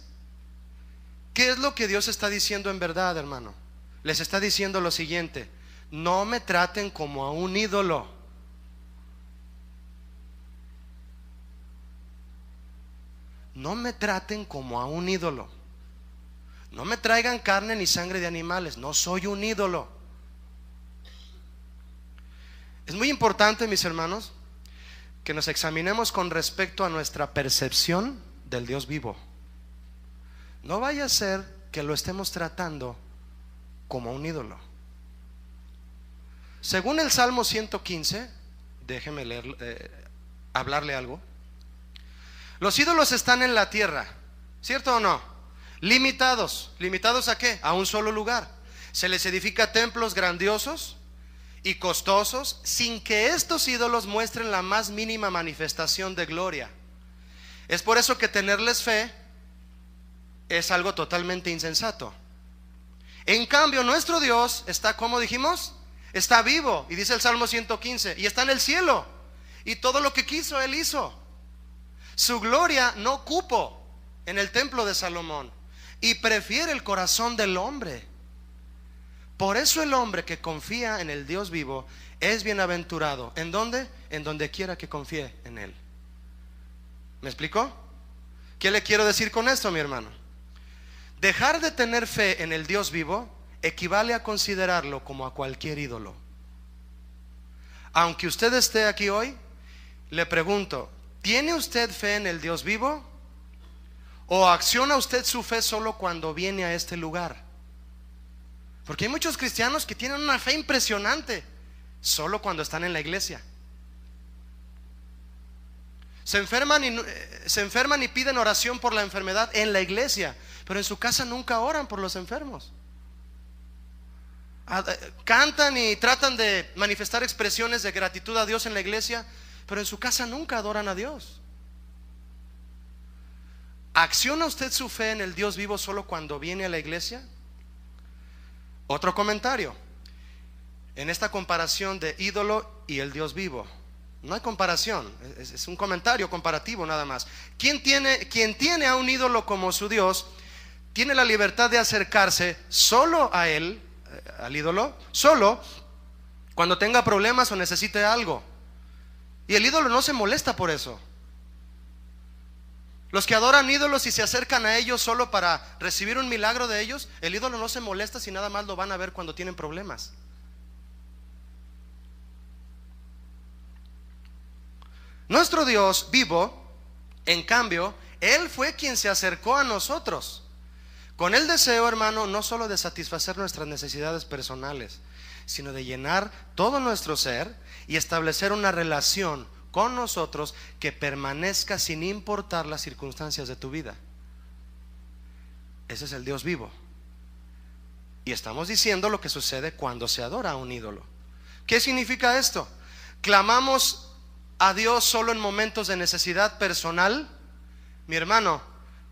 ¿Qué es lo que Dios está diciendo en verdad, hermano? Les está diciendo lo siguiente: no me traten como a un ídolo. No me traten como a un ídolo. No me traigan carne ni sangre de animales. No soy un ídolo. Es muy importante, mis hermanos, que nos examinemos con respecto a nuestra percepción del Dios vivo. No vaya a ser que lo estemos tratando como un ídolo. Según el Salmo 115, déjeme hablarle algo. Los ídolos están en la tierra, ¿cierto o no? Limitados. ¿Limitados a qué? A un solo lugar. Se les edifica templos grandiosos y costosos sin que estos ídolos muestren la más mínima manifestación de gloria. Es por eso que tenerles fe es algo totalmente insensato. En cambio, nuestro Dios está, ¿cómo dijimos? Está vivo, y dice el Salmo 115, y está en el cielo, y todo lo que quiso Él hizo. Su gloria no cupo en el templo de Salomón, y prefiere el corazón del hombre. Por eso el hombre que confía en el Dios vivo es bienaventurado. ¿En dónde? En donde quiera que confíe en Él. ¿Me explicó? ¿Qué le quiero decir con esto, mi hermano? Dejar de tener fe en el Dios vivo equivale a considerarlo como a cualquier ídolo. Aunque usted esté aquí hoy, le pregunto: ¿tiene usted fe en el Dios vivo? ¿O acciona usted su fe solo cuando viene a este lugar? Porque hay muchos cristianos que tienen una fe impresionante solo cuando están en la iglesia. Se enferman y piden oración por la enfermedad en la iglesia, pero en su casa nunca oran por los enfermos. Cantan y tratan de manifestar expresiones de gratitud a Dios en la iglesia, pero en su casa nunca adoran a Dios. ¿Acciona usted su fe en el Dios vivo solo cuando viene a la iglesia? Otro comentario en esta comparación de ídolo y el Dios vivo. No hay comparación, es un comentario comparativo nada más. Quien tiene a un ídolo como su Dios tiene la libertad de acercarse solo a él, al ídolo, solo cuando tenga problemas o necesite algo. Y el ídolo no se molesta por eso. Los que adoran ídolos y se acercan a ellos solo para recibir un milagro de ellos, el ídolo no se molesta si nada más lo van a ver cuando tienen problemas. Nuestro Dios vivo, en cambio, Él fue quien se acercó a nosotros con el deseo, hermano, no solo de satisfacer nuestras necesidades personales, sino de llenar todo nuestro ser y establecer una relación con nosotros que permanezca sin importar las circunstancias de tu vida. Ese es el Dios vivo. Y estamos diciendo lo que sucede cuando se adora a un ídolo. ¿Qué significa esto? ¿Clamamos a Dios solo en momentos de necesidad personal? Mi hermano,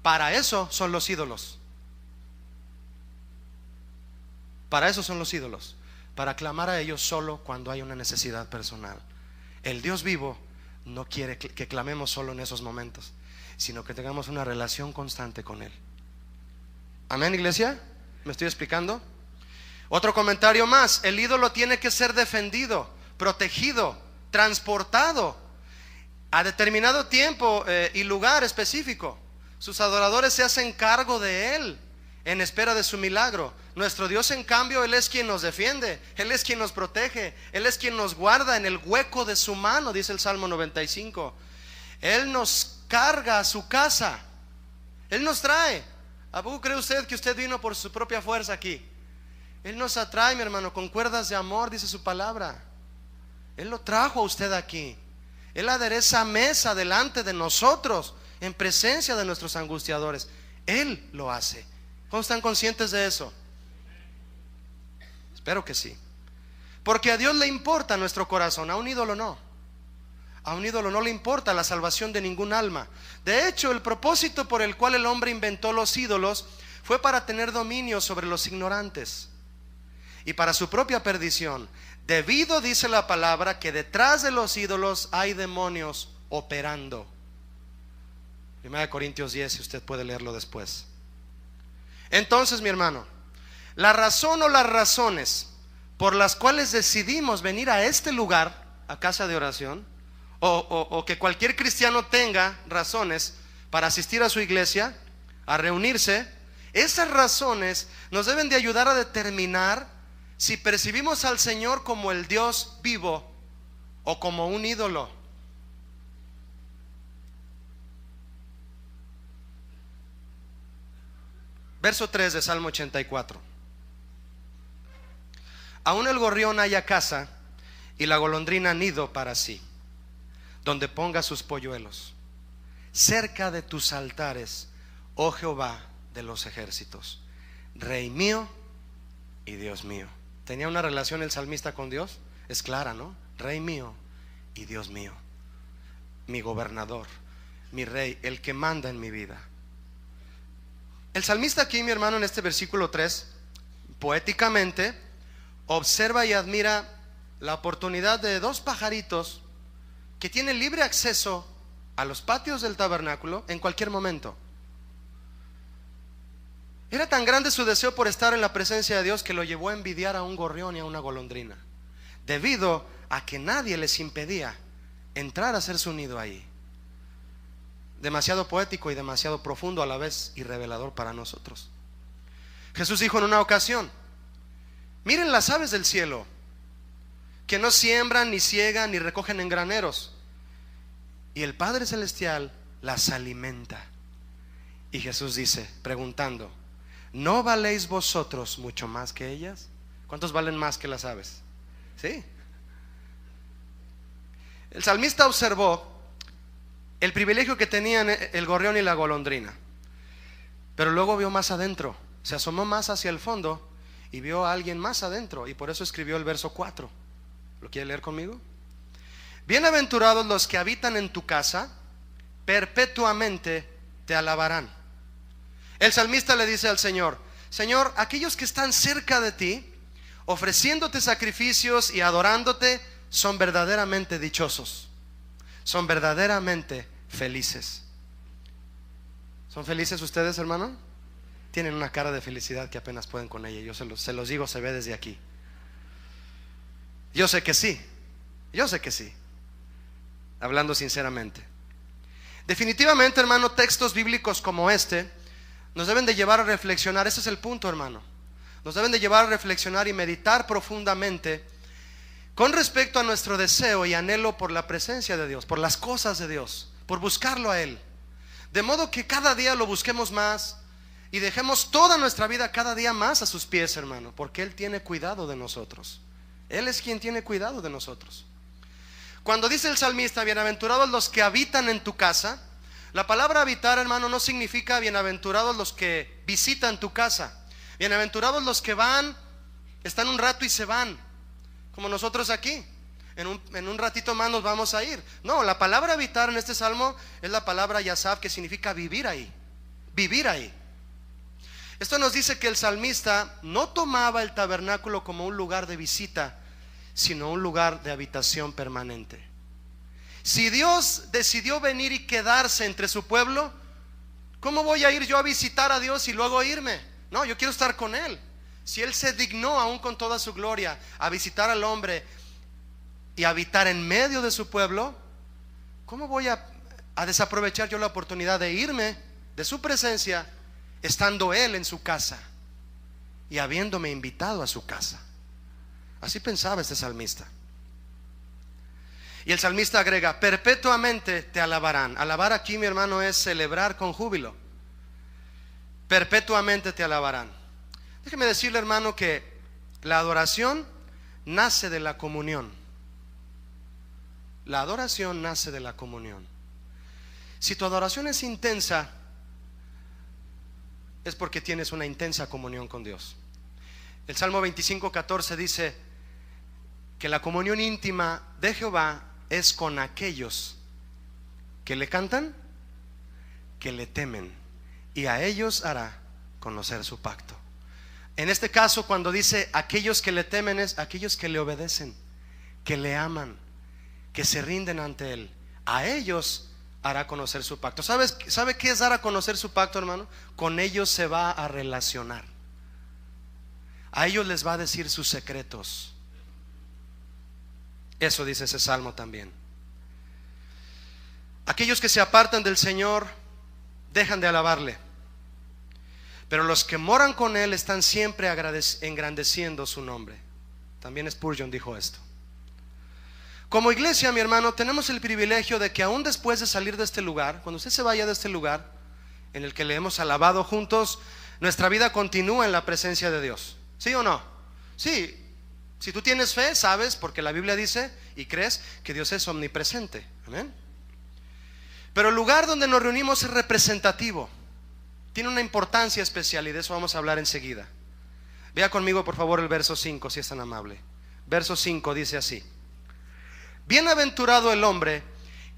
para eso son los ídolos. Para eso son los ídolos, para clamar a ellos solo cuando hay una necesidad personal. El Dios vivo no quiere que clamemos solo en esos momentos, sino que tengamos una relación constante con Él. Amén, iglesia. ¿Me estoy explicando? Otro comentario más: el ídolo tiene que ser defendido, protegido, transportado a determinado tiempo y lugar específico. Sus adoradores se hacen cargo de él en espera de su milagro. Nuestro Dios, en cambio, Él es quien nos defiende, Él es quien nos protege, Él es quien nos guarda en el hueco de su mano, dice el Salmo 95. Él nos carga a su casa, Él nos trae. ¿A poco cree usted que usted vino por su propia fuerza aquí? Él nos atrae, mi hermano, con cuerdas de amor, dice su palabra. Él lo trajo a usted aquí. Él adereza mesa delante de nosotros, en presencia de nuestros angustiadores. Él lo hace. ¿Cómo están conscientes de eso? Espero que sí. Porque a Dios le importa nuestro corazón, a un ídolo no. A un ídolo no le importa la salvación de ningún alma. De hecho, el propósito por el cual el hombre inventó los ídolos fue para tener dominio sobre los ignorantes y para su propia perdición. Debido, dice la palabra, que detrás de los ídolos hay demonios operando. 1 Corintios 10, si usted puede leerlo después. Entonces, mi hermano, la razón o las razones por las cuales decidimos venir a este lugar, a casa de oración, o que cualquier cristiano tenga razones para asistir a su iglesia, a reunirse, esas razones nos deben de ayudar a determinar si percibimos al Señor como el Dios vivo o como un ídolo. Verso 3 de Salmo 84. Aún el gorrión halla casa y la golondrina nido para sí, donde ponga sus polluelos, cerca de tus altares, oh Jehová de los ejércitos, Rey mío y Dios mío. ¿Tenía una relación el salmista con Dios? Es clara, ¿no? Rey mío y Dios mío, mi gobernador, mi rey, el que manda en mi vida. El salmista aquí, mi hermano, en este versículo 3, poéticamente observa y admira la oportunidad de dos pajaritos que tienen libre acceso a los patios del tabernáculo en cualquier momento. Era tan grande su deseo por estar en la presencia de Dios que lo llevó a envidiar a un gorrión y a una golondrina, debido a que nadie les impedía entrar a hacer su nido ahí. Demasiado poético y demasiado profundo a la vez y revelador para nosotros. Jesús dijo en una ocasión: miren las aves del cielo, que no siembran, ni ciegan, ni recogen en graneros, y el Padre Celestial las alimenta. Y Jesús dice, preguntando: ¿no valéis vosotros mucho más que ellas? ¿Cuántos valen más que las aves? ¿Sí? El salmista observó el privilegio que tenían el gorrión y la golondrina, pero luego vio más adentro, se asomó más hacia el fondo y vio a alguien más adentro, y por eso escribió el verso 4. ¿Lo quiere leer conmigo? Bienaventurados los que habitan en tu casa, perpetuamente te alabarán. El salmista le dice al Señor: Señor, aquellos que están cerca de ti, ofreciéndote sacrificios y adorándote, son verdaderamente dichosos, son verdaderamente felices. ¿Son felices ustedes, hermano? Tienen una cara de felicidad que apenas pueden con ella. Yo se los digo, se ve desde aquí. Yo sé que sí, yo sé que sí, hablando sinceramente. Definitivamente, hermano, textos bíblicos como este nos deben de llevar a reflexionar. Ese es el punto, hermano. Nos deben de llevar a reflexionar y meditar profundamente con respecto a nuestro deseo y anhelo por la presencia de Dios, por las cosas de Dios, por buscarlo a Él. De modo que cada día lo busquemos más y dejemos toda nuestra vida cada día más a sus pies, hermano, porque Él tiene cuidado de nosotros. Él es quien tiene cuidado de nosotros. Cuando dice el salmista: bienaventurados los que habitan en tu casa, la palabra habitar, hermano, no significa bienaventurados los que visitan tu casa. Bienaventurados los que van, están un rato y se van, como nosotros aquí. En un ratito más nos vamos a ir. No, la palabra habitar en este salmo es la palabra yasab, que significa vivir ahí. Vivir ahí. Esto nos dice que el salmista no tomaba el tabernáculo como un lugar de visita, sino un lugar de habitación permanente. Si Dios decidió venir y quedarse entre su pueblo, ¿cómo voy a ir yo a visitar a Dios y luego irme? No, yo quiero estar con Él. Si Él se dignó, aún con toda su gloria, a visitar al hombre y habitar en medio de su pueblo, ¿cómo voy a desaprovechar yo la oportunidad de irme de su presencia estando Él en su casa y habiéndome invitado a su casa. Así pensaba este salmista. Y el salmista agrega: perpetuamente te alabarán. Alabar aquí, mi hermano, es celebrar con júbilo. Perpetuamente te alabarán. Déjeme decirle, hermano, que la adoración nace de la comunión. La adoración nace de la comunión. Si tu adoración es intensa, es porque tienes una intensa comunión con Dios. El Salmo 25:14 dice que la comunión íntima de Jehová es con aquellos que le cantan, que le temen, y a ellos hará conocer su pacto. En este caso, cuando dice aquellos que le temen, es aquellos que le obedecen, que le aman, que se rinden ante Él. A ellos hará conocer su pacto. ¿Sabe qué es dar a conocer su pacto, hermano? Con ellos se va a relacionar. A ellos les va a decir sus secretos. Eso dice ese salmo también. Aquellos que se apartan del Señor dejan de alabarle, pero los que moran con Él están siempre engrandeciendo su nombre. También Spurgeon dijo esto. Como iglesia, mi hermano, tenemos el privilegio de que aún después de salir de este lugar, cuando usted se vaya de este lugar en el que le hemos alabado juntos, nuestra vida continúa en la presencia de Dios. ¿Sí o no? Sí. Si tú tienes fe, sabes, porque la Biblia dice y crees que Dios es omnipresente. Amén. Pero el lugar donde nos reunimos es representativo, tiene una importancia especial, y de eso vamos a hablar enseguida. Vea conmigo, por favor, el verso 5, si es tan amable. Verso 5 dice así: bienaventurado el hombre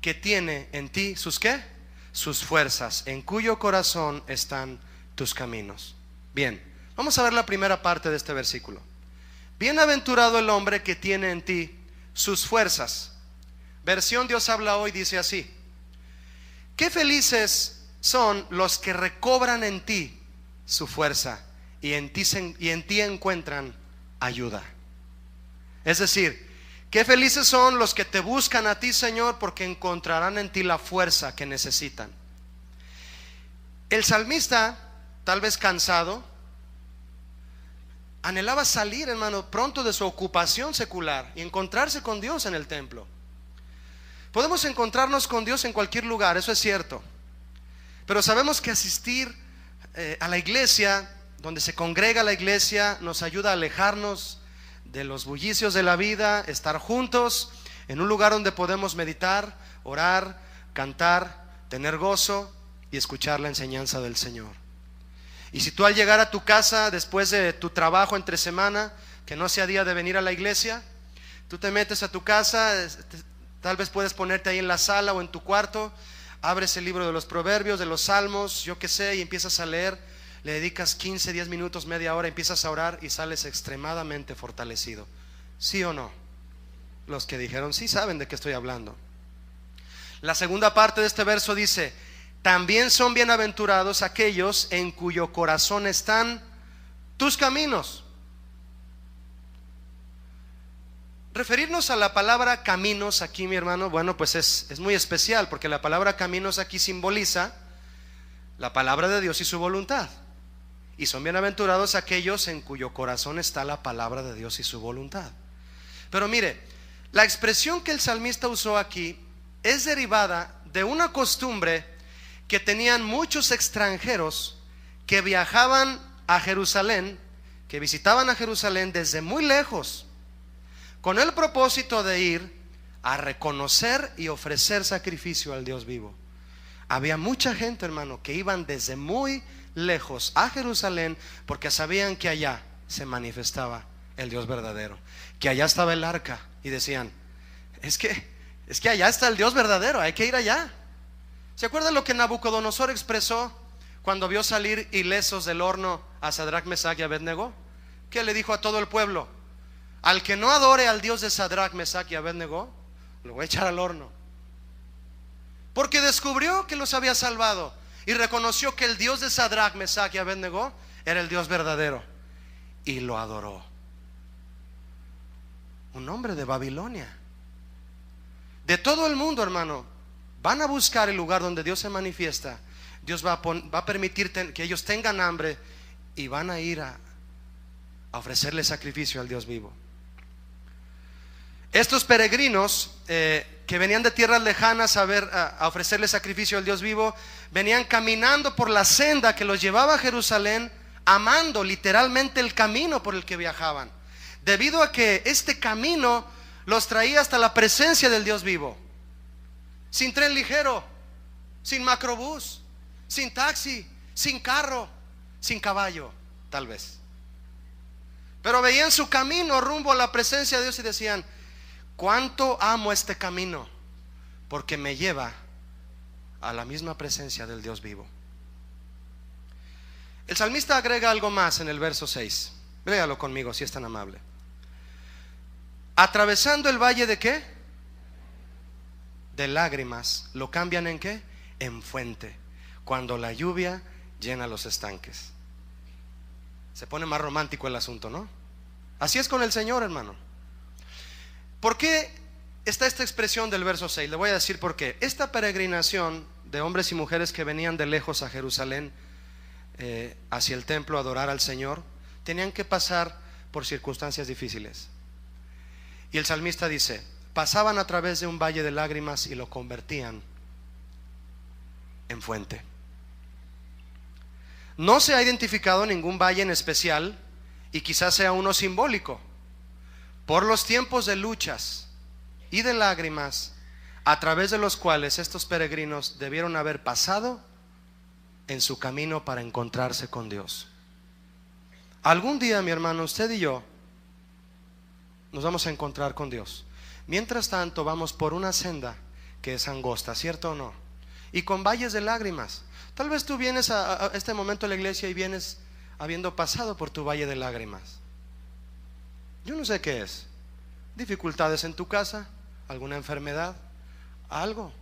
que tiene en ti sus ¿qué? Sus fuerzas, en cuyo corazón están tus caminos. Bien, vamos a ver la primera parte de este versículo. Bienaventurado el hombre que tiene en ti sus fuerzas. Versión Dios habla hoy dice así: qué felices son los que recobran en ti su fuerza y en ti encuentran ayuda. Es decir, qué felices son los que te buscan a ti, Señor, porque encontrarán en ti la fuerza que necesitan. El salmista, tal vez cansado, anhelaba salir, hermano, pronto de su ocupación secular y encontrarse con Dios en el templo. Podemos encontrarnos con Dios en cualquier lugar, eso es cierto, pero sabemos que asistir a la iglesia, donde se congrega la iglesia, nos ayuda a alejarnos de los bullicios de la vida, estar juntos en un lugar donde podemos meditar, orar, cantar, tener gozo y escuchar la enseñanza del Señor. Y si tú al llegar a tu casa después de tu trabajo entre semana, que no sea día de venir a la iglesia, tú te metes a tu casa, tal vez puedes ponerte ahí en la sala o en tu cuarto, abres el libro de los proverbios, de los salmos, yo qué sé, y empiezas a leer, le dedicas 15, 10 minutos, media hora, empiezas a orar y sales extremadamente fortalecido. ¿Sí o no? Los que dijeron sí saben de qué estoy hablando. La segunda parte de este verso dice: también son bienaventurados aquellos en cuyo corazón están tus caminos. Referirnos a la palabra caminos aquí, mi hermano, bueno, pues es muy especial, porque la palabra caminos aquí simboliza la palabra de Dios y su voluntad. Y son bienaventurados aquellos en cuyo corazón está la palabra de Dios y su voluntad. Pero mire, la expresión que el salmista usó aquí es derivada de una costumbre que tenían muchos extranjeros que viajaban a Jerusalén, que visitaban a Jerusalén desde muy lejos, con el propósito de ir a reconocer y ofrecer sacrificio al Dios vivo. Había mucha gente, hermano, que iban desde muy lejos a Jerusalén porque sabían que allá se manifestaba el Dios verdadero, que allá estaba el arca, y decían: es que allá está el Dios verdadero, hay que ir allá. ¿Se acuerdan lo que Nabucodonosor expresó cuando vio salir ilesos del horno a Sadrach, Mesach y Abednego? ¿Qué le dijo a todo el pueblo? Al que no adore al Dios de Sadrach, Mesach y Abednego, lo voy a echar al horno. Porque descubrió que los había salvado y reconoció que el Dios de Sadrach, Mesach y Abednego era el Dios verdadero, y lo adoró. Un hombre de Babilonia. De todo el mundo, hermano, van a buscar el lugar donde Dios se manifiesta, Dios va a permitir que ellos tengan hambre y van a ir a ofrecerle sacrificio al Dios vivo. Estos peregrinos que venían de tierras lejanas a ofrecerle sacrificio al Dios vivo, venían caminando por la senda que los llevaba a Jerusalén, amando literalmente el camino por el que viajaban, debido a que este camino los traía hasta la presencia del Dios vivo. Sin tren ligero, sin macrobús, sin taxi, sin carro, sin caballo, tal vez. Pero veían su camino rumbo a la presencia de Dios y decían: cuánto amo este camino, porque me lleva a la misma presencia del Dios vivo. El salmista agrega algo más en el verso 6. Léalo conmigo si es tan amable. Atravesando el valle de ¿qué? De lágrimas. ¿Lo cambian en qué? En fuente, cuando la lluvia llena los estanques. Se pone más romántico el asunto, ¿no? Así es con el Señor, hermano. ¿Por qué está esta expresión del verso 6? Le voy a decir por qué. Esta peregrinación de hombres y mujeres que venían de lejos a Jerusalén, hacia el templo a adorar al Señor, tenían que pasar por circunstancias difíciles. Y el salmista dice: pasaban a través de un valle de lágrimas y lo convertían en fuente. No se ha identificado ningún valle en especial, y quizás sea uno simbólico, por los tiempos de luchas y de lágrimas a través de los cuales estos peregrinos debieron haber pasado en su camino para encontrarse con Dios. Algún día, mi hermano, usted y yo nos vamos a encontrar con Dios. Mientras tanto, vamos por una senda que es angosta, ¿cierto o no? Y con valles de lágrimas. Tal vez tú vienes a este momento a la iglesia y vienes habiendo pasado por tu valle de lágrimas. Yo no sé qué es. Dificultades en tu casa, alguna enfermedad, algo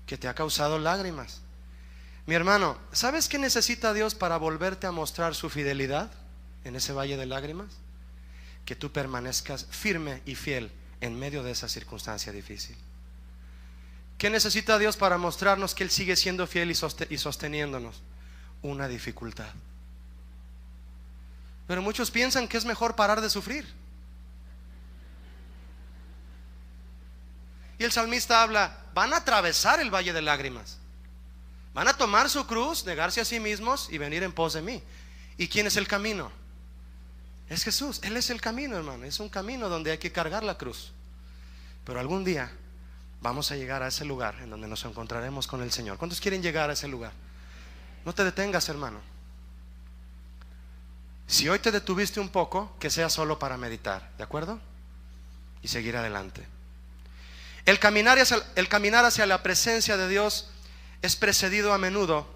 que te ha causado lágrimas. Mi hermano, ¿sabes qué necesita Dios para volverte a mostrar su fidelidad en ese valle de lágrimas? Que tú permanezcas firme y fiel en medio de esa circunstancia difícil. ¿Qué necesita Dios para mostrarnos que Él sigue siendo fiel y sosteniéndonos? Una dificultad. Pero muchos piensan que es mejor parar de sufrir. Y el salmista habla: van a atravesar el valle de lágrimas, van a tomar su cruz, negarse a sí mismos y venir en pos de mí. ¿Y quién es el camino? Es Jesús. Él es el camino, hermano. Es un camino donde hay que cargar la cruz. Pero algún día vamos a llegar a ese lugar en donde nos encontraremos con el Señor. ¿Cuántos quieren llegar a ese lugar? No te detengas, hermano. Si hoy te detuviste un poco, que sea solo para meditar, ¿de acuerdo? Y seguir adelante. El caminar hacia la presencia de Dios es precedido a menudo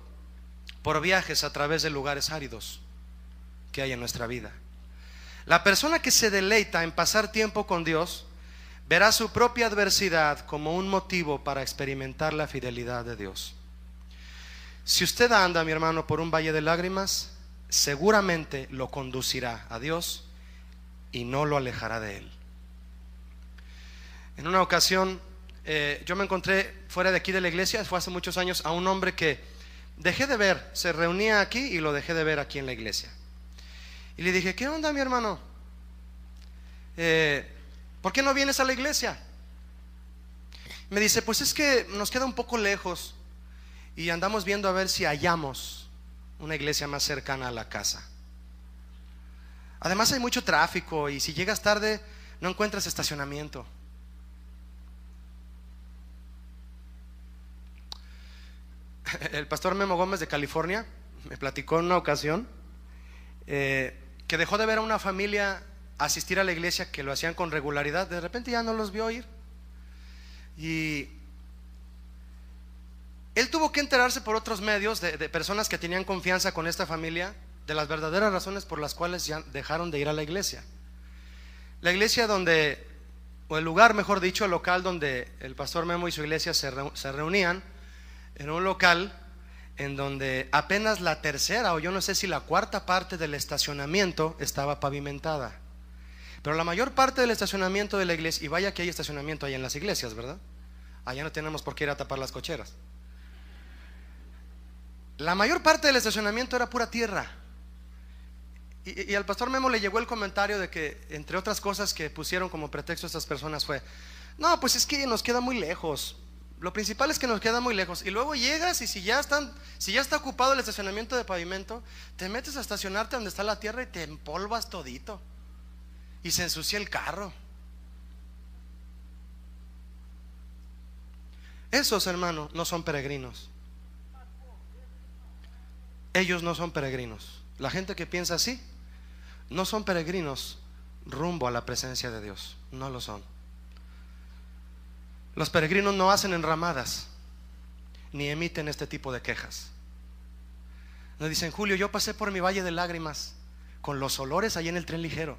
por viajes a través de lugares áridos que hay en nuestra vida. La persona que se deleita en pasar tiempo con Dios verá su propia adversidad como un motivo para experimentar la fidelidad de Dios. Si usted anda, mi hermano, por un valle de lágrimas, seguramente lo conducirá a Dios y no lo alejará de Él. En una ocasión yo me encontré fuera de aquí de la iglesia, fue hace muchos años, a un hombre que dejé de ver. Se reunía aquí y lo dejé de ver aquí en la iglesia. Y le dije: ¿qué onda, mi hermano? ¿Por qué no vienes a la iglesia? Me dice: pues es que nos queda un poco lejos y andamos viendo a ver si hallamos una iglesia más cercana a la casa. Además hay mucho tráfico y si llegas tarde no encuentras estacionamiento. El pastor Memo Gómez de California me platicó en una ocasión que dejó de ver a una familia asistir a la iglesia que lo hacían con regularidad. De repente ya no los vio ir. Y él tuvo que enterarse por otros medios de personas que tenían confianza con esta familia de las verdaderas razones por las cuales ya dejaron de ir a la iglesia. La iglesia donde, o el lugar mejor dicho, el local donde el pastor Memo y su iglesia se reunían, en un local en donde apenas la tercera o yo no sé si la cuarta parte del estacionamiento estaba pavimentada. Pero la mayor parte del estacionamiento de la iglesia, y vaya que hay estacionamiento ahí en las iglesias, ¿verdad? Allá no tenemos por qué ir a tapar las cocheras. La mayor parte del estacionamiento era pura tierra. Y al pastor Memo le llegó el comentario de que, entre otras cosas que pusieron como pretexto estas personas, fue: no, pues es que nos queda muy lejos. Lo principal es que nos queda muy lejos. Y luego llegas, y si ya está ocupado el estacionamiento de pavimento, te metes a estacionarte donde está la tierra y te empolvas todito y se ensucia el carro. Esos, hermano, no son peregrinos. Ellos no son peregrinos. La gente que piensa así no son peregrinos rumbo a la presencia de Dios. No lo son. Los peregrinos no hacen enramadas ni emiten este tipo de quejas. Nos dicen: Julio, yo pasé por mi valle de lágrimas con los olores ahí en el tren ligero,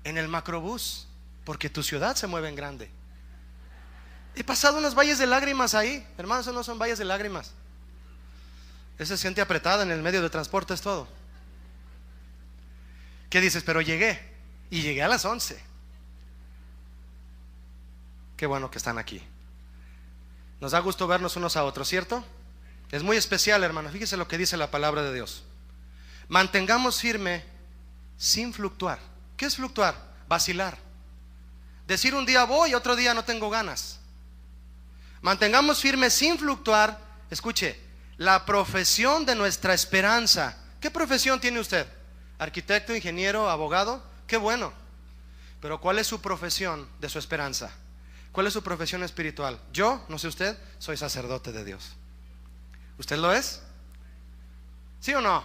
en el macrobús, porque tu ciudad se mueve en grande. He pasado unos valles de lágrimas ahí, hermanos. Esos no son valles de lágrimas. Esa es gente apretada en el medio de transporte, es todo. ¿Qué dices? Pero llegué, y llegué a las 11. Qué bueno que están aquí. Nos da gusto vernos unos a otros, ¿cierto? Es muy especial, hermano. Fíjese lo que dice la palabra de Dios: mantengamos firme sin fluctuar. ¿Qué es fluctuar? Vacilar. Decir un día voy y otro día no tengo ganas. Mantengamos firme sin fluctuar. Escuche, la profesión de nuestra esperanza. ¿Qué profesión tiene usted? ¿Arquitecto, ingeniero, abogado? Qué bueno. Pero ¿cuál es su profesión de su esperanza? ¿Cuál es su profesión espiritual? Yo, no sé usted, soy sacerdote de Dios. ¿Usted lo es? ¿Sí o no?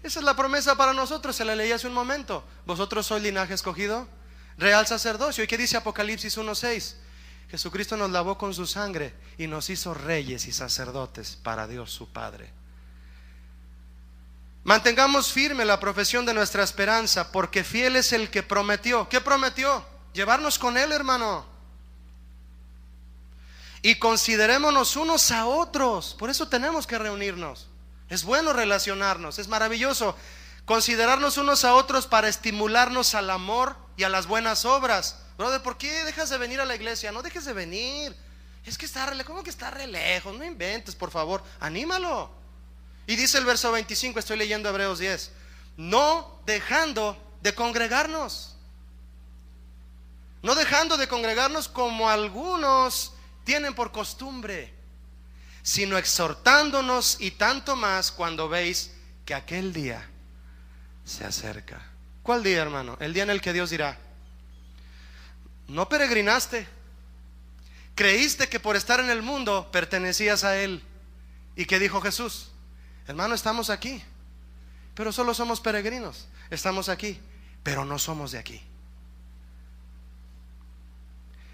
Esa es la promesa para nosotros. Se la leí hace un momento. Vosotros sois linaje escogido, real sacerdocio. ¿Y qué dice Apocalipsis 1:6? Jesucristo nos lavó con su sangre y nos hizo reyes y sacerdotes para Dios su Padre. Mantengamos firme la profesión de nuestra esperanza, porque fiel es el que prometió. ¿Qué prometió? Llevarnos con Él, hermano. Y considerémonos unos a otros. Por eso tenemos que reunirnos. Es bueno relacionarnos, es maravilloso considerarnos unos a otros para estimularnos al amor y a las buenas obras. Brother, ¿por qué dejas de venir a la iglesia? No dejes de venir. Es que está re lejos. ¿Cómo que está re lejos? No inventes, por favor, anímalo. Y dice el verso 25, estoy leyendo Hebreos 10: no dejando de congregarnos. No dejando de congregarnos como algunos tienen por costumbre, sino exhortándonos, y tanto más cuando veis que aquel día se acerca. ¿Cuál día, hermano? El día en el que Dios dirá: no peregrinaste, creíste que por estar en el mundo pertenecías a Él. ¿Y qué dijo Jesús? Hermano, estamos aquí, pero solo somos peregrinos. Estamos aquí, pero no somos de aquí.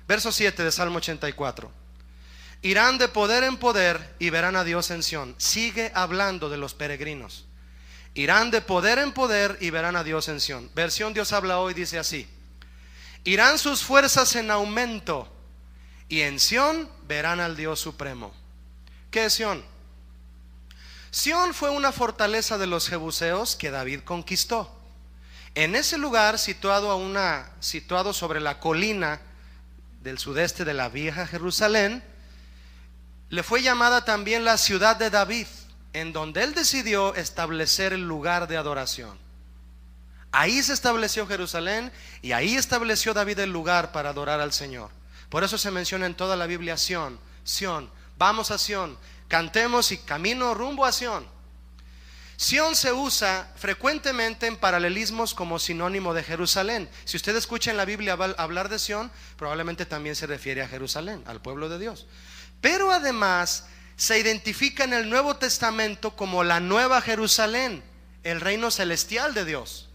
Verso 7 de Salmo 84: irán de poder en poder y verán a Dios en Sión. Sigue hablando de los peregrinos. Irán de poder en poder y verán a Dios en Sión. Versión Dios habla hoy dice así: irán sus fuerzas en aumento, y en Sión verán al Dios supremo. ¿Qué es Sión? Sión fue una fortaleza de los jebuseos que David conquistó. En ese lugar, situado sobre la colina del sudeste de la vieja Jerusalén, le fue llamada también la ciudad de David, en donde él decidió establecer el lugar de adoración. Ahí se estableció Jerusalén, y ahí estableció David el lugar para adorar al Señor. Por eso se menciona en toda la Biblia Sión, Sión, vamos a Sión, cantemos y camino rumbo a Sión. Sión se usa frecuentemente en paralelismos como sinónimo de Jerusalén. Si usted escucha en la Biblia hablar de Sión, probablemente también se refiere a Jerusalén, al pueblo de Dios. Pero además se identifica en el Nuevo Testamento como la Nueva Jerusalén, el reino celestial de Dios.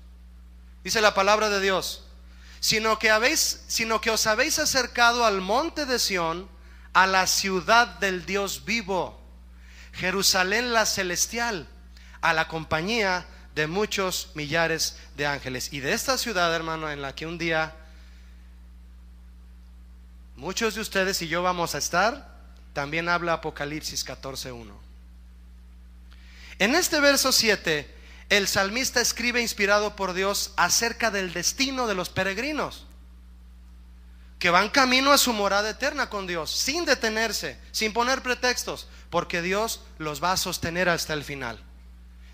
Dice la palabra de Dios: sino que os habéis acercado al monte de Sión, a la ciudad del Dios vivo, Jerusalén la celestial, a la compañía de muchos millares de ángeles. Y de esta ciudad, hermano, en la que un día muchos de ustedes y yo vamos a estar, también habla Apocalipsis 14:1. En este verso 7, el salmista escribe, inspirado por Dios, acerca del destino de los peregrinos, que van camino a su morada eterna con Dios, sin detenerse, sin poner pretextos, porque Dios los va a sostener hasta el final.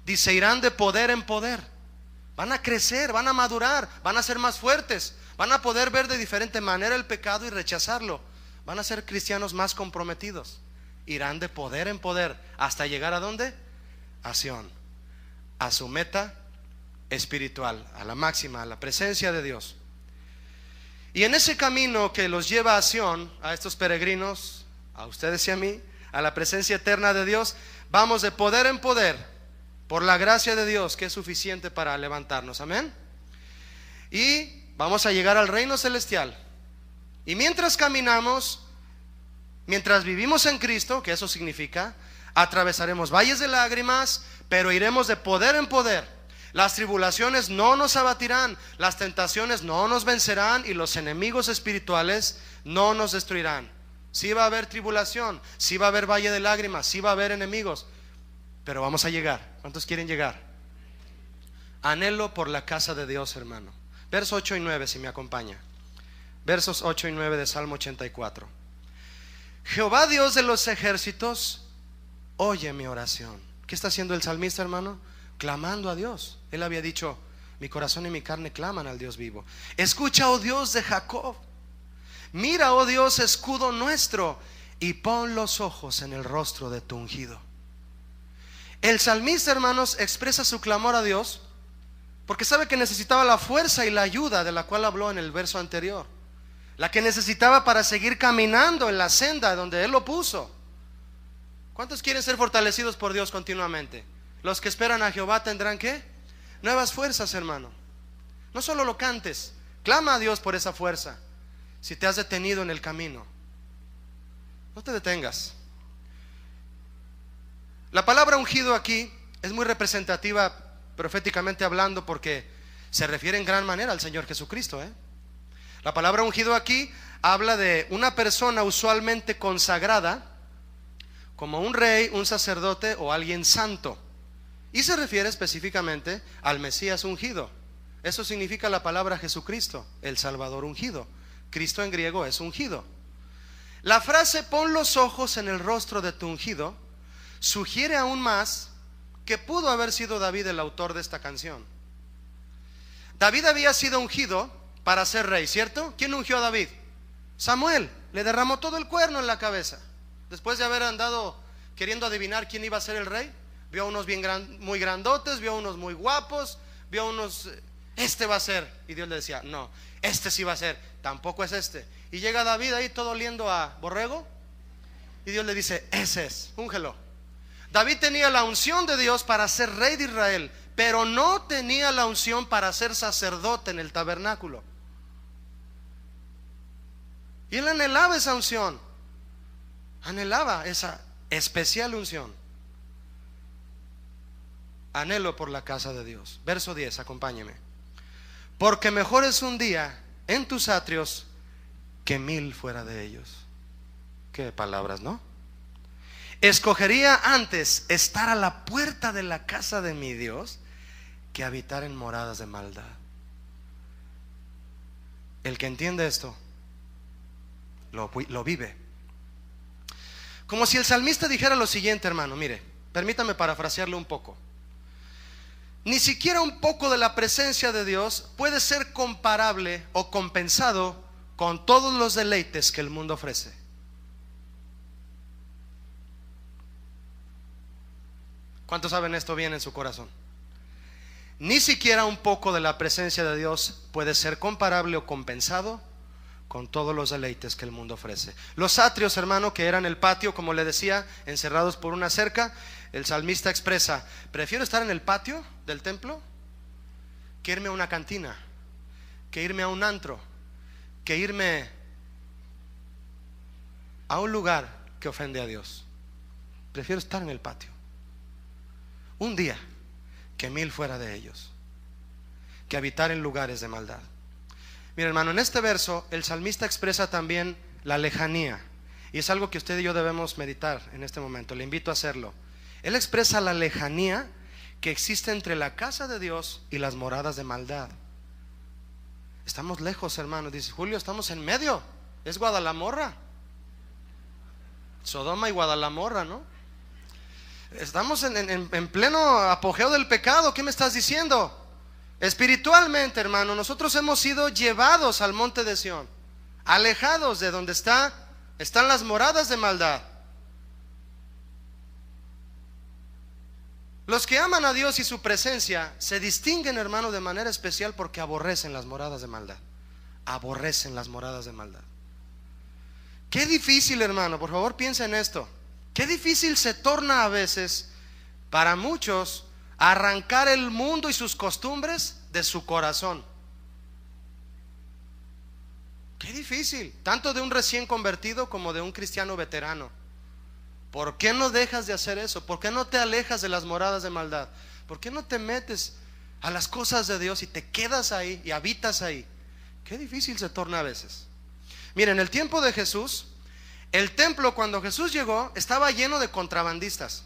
Dice, irán de poder en poder. Van a crecer, van a madurar, van a ser más fuertes, van a poder ver de diferente manera el pecado y rechazarlo. Van a ser cristianos más comprometidos. Irán de poder en poder hasta llegar ¿a dónde? A Sión, a su meta espiritual, a la máxima, a la presencia de Dios. Y en ese camino que los lleva a Sión, a estos peregrinos, a ustedes y a mí, a la presencia eterna de Dios, vamos de poder en poder, por la gracia de Dios, que es suficiente para levantarnos, amén. Y vamos a llegar al reino celestial. Y mientras caminamos, mientras vivimos en Cristo, que eso significa, atravesaremos valles de lágrimas, pero iremos de poder en poder. Las tribulaciones no nos abatirán, las tentaciones no nos vencerán y los enemigos espirituales no nos destruirán. Sí va a haber tribulación, sí va a haber valle de lágrimas, sí va a haber enemigos, pero vamos a llegar. ¿Cuántos quieren llegar? Anhelo por la casa de Dios, hermano. Versos 8 y 9, si me acompaña. Versos 8 y 9 de Salmo 84. Jehová Dios de los ejércitos, oye mi oración. ¿Qué está haciendo el salmista, hermano? Clamando a Dios. Él había dicho, mi corazón y mi carne claman al Dios vivo. Escucha, oh Dios de Jacob. Mira, oh Dios, escudo nuestro, y pon los ojos en el rostro de tu ungido. El salmista, hermanos, expresa su clamor a Dios porque sabe que necesitaba la fuerza y la ayuda de la cual habló en el verso anterior, la que necesitaba para seguir caminando en la senda donde Él lo puso. ¿Cuántos quieren ser fortalecidos por Dios continuamente? Los que esperan a Jehová tendrán ¿qué? Nuevas fuerzas, hermano. No solo lo cantes, clama a Dios por esa fuerza. Si te has detenido en el camino, no te detengas. La palabra ungido aquí es muy representativa proféticamente hablando, porque se refiere en gran manera al Señor Jesucristo, La palabra ungido aquí habla de una persona usualmente consagrada, como un rey, un sacerdote o alguien santo, y se refiere específicamente al Mesías ungido. Eso significa la palabra Jesucristo, el Salvador ungido. Cristo en griego es ungido. La frase pon los ojos en el rostro de tu ungido sugiere aún más que pudo haber sido David el autor de esta canción. David había sido ungido para ser rey, ¿cierto? ¿Quién ungió a David? Samuel. Le derramó todo el cuerno en la cabeza. Después de haber andado queriendo adivinar quién iba a ser el rey, vio a unos muy grandotes, vio a unos muy guapos, vio a unos, este va a ser. Y Dios le decía, no, este sí va a ser, tampoco es este. Y llega David ahí todo oliendo a borrego, y Dios le dice, ese es, úngelo. David tenía la unción de Dios para ser rey de Israel, pero no tenía la unción para ser sacerdote en el tabernáculo. Y él anhelaba esa unción, anhelaba esa especial unción. Anhelo por la casa de Dios. Verso 10, acompáñeme. Porque mejor es un día en tus atrios que 1000 fuera de ellos. Qué palabras, ¿no? Escogería antes estar a la puerta de la casa de mi Dios que habitar en moradas de maldad. El que entiende esto lo vive. Como si el salmista dijera lo siguiente, hermano, mire, permítame parafrasearlo un poco. Ni siquiera un poco de la presencia de Dios puede ser comparable o compensado con todos los deleites que el mundo ofrece. ¿Cuántos saben esto bien en su corazón? Ni siquiera un poco de la presencia de Dios puede ser comparable o compensado con todos los deleites que el mundo ofrece. Los atrios, hermano, que eran el patio, como le decía, encerrados por una cerca. El salmista expresa, prefiero estar en el patio del templo que irme a una cantina, que irme a un antro, que irme a un lugar que ofende a Dios. Prefiero estar en el patio un día que 1000 fuera de ellos, que habitar en lugares de maldad. Mira, hermano, en este verso el salmista expresa también la lejanía, y es algo que usted y yo debemos meditar en este momento. Le invito a hacerlo. Él expresa la lejanía que existe entre la casa de Dios y las moradas de maldad. Estamos lejos, hermano. Dice Julio, estamos en medio. Es Guadalamorra, Sodoma y Guadalamorra, ¿no? Estamos en pleno apogeo del pecado. ¿Qué me estás diciendo? Espiritualmente, hermano, nosotros hemos sido llevados al monte de Sión, alejados de donde están las moradas de maldad. Los que aman a Dios y su presencia se distinguen, hermano, de manera especial porque aborrecen las moradas de maldad. Aborrecen las moradas de maldad. Qué difícil, hermano, por favor piensa en esto. Qué difícil se torna a veces para muchos arrancar el mundo y sus costumbres de su corazón. Qué difícil, tanto de un recién convertido como de un cristiano veterano. ¿Por qué no dejas de hacer eso? ¿Por qué no te alejas de las moradas de maldad? ¿Por qué no te metes a las cosas de Dios y te quedas ahí y habitas ahí? Qué difícil se torna a veces. Miren, en el tiempo de Jesús, el templo, cuando Jesús llegó, estaba lleno de contrabandistas.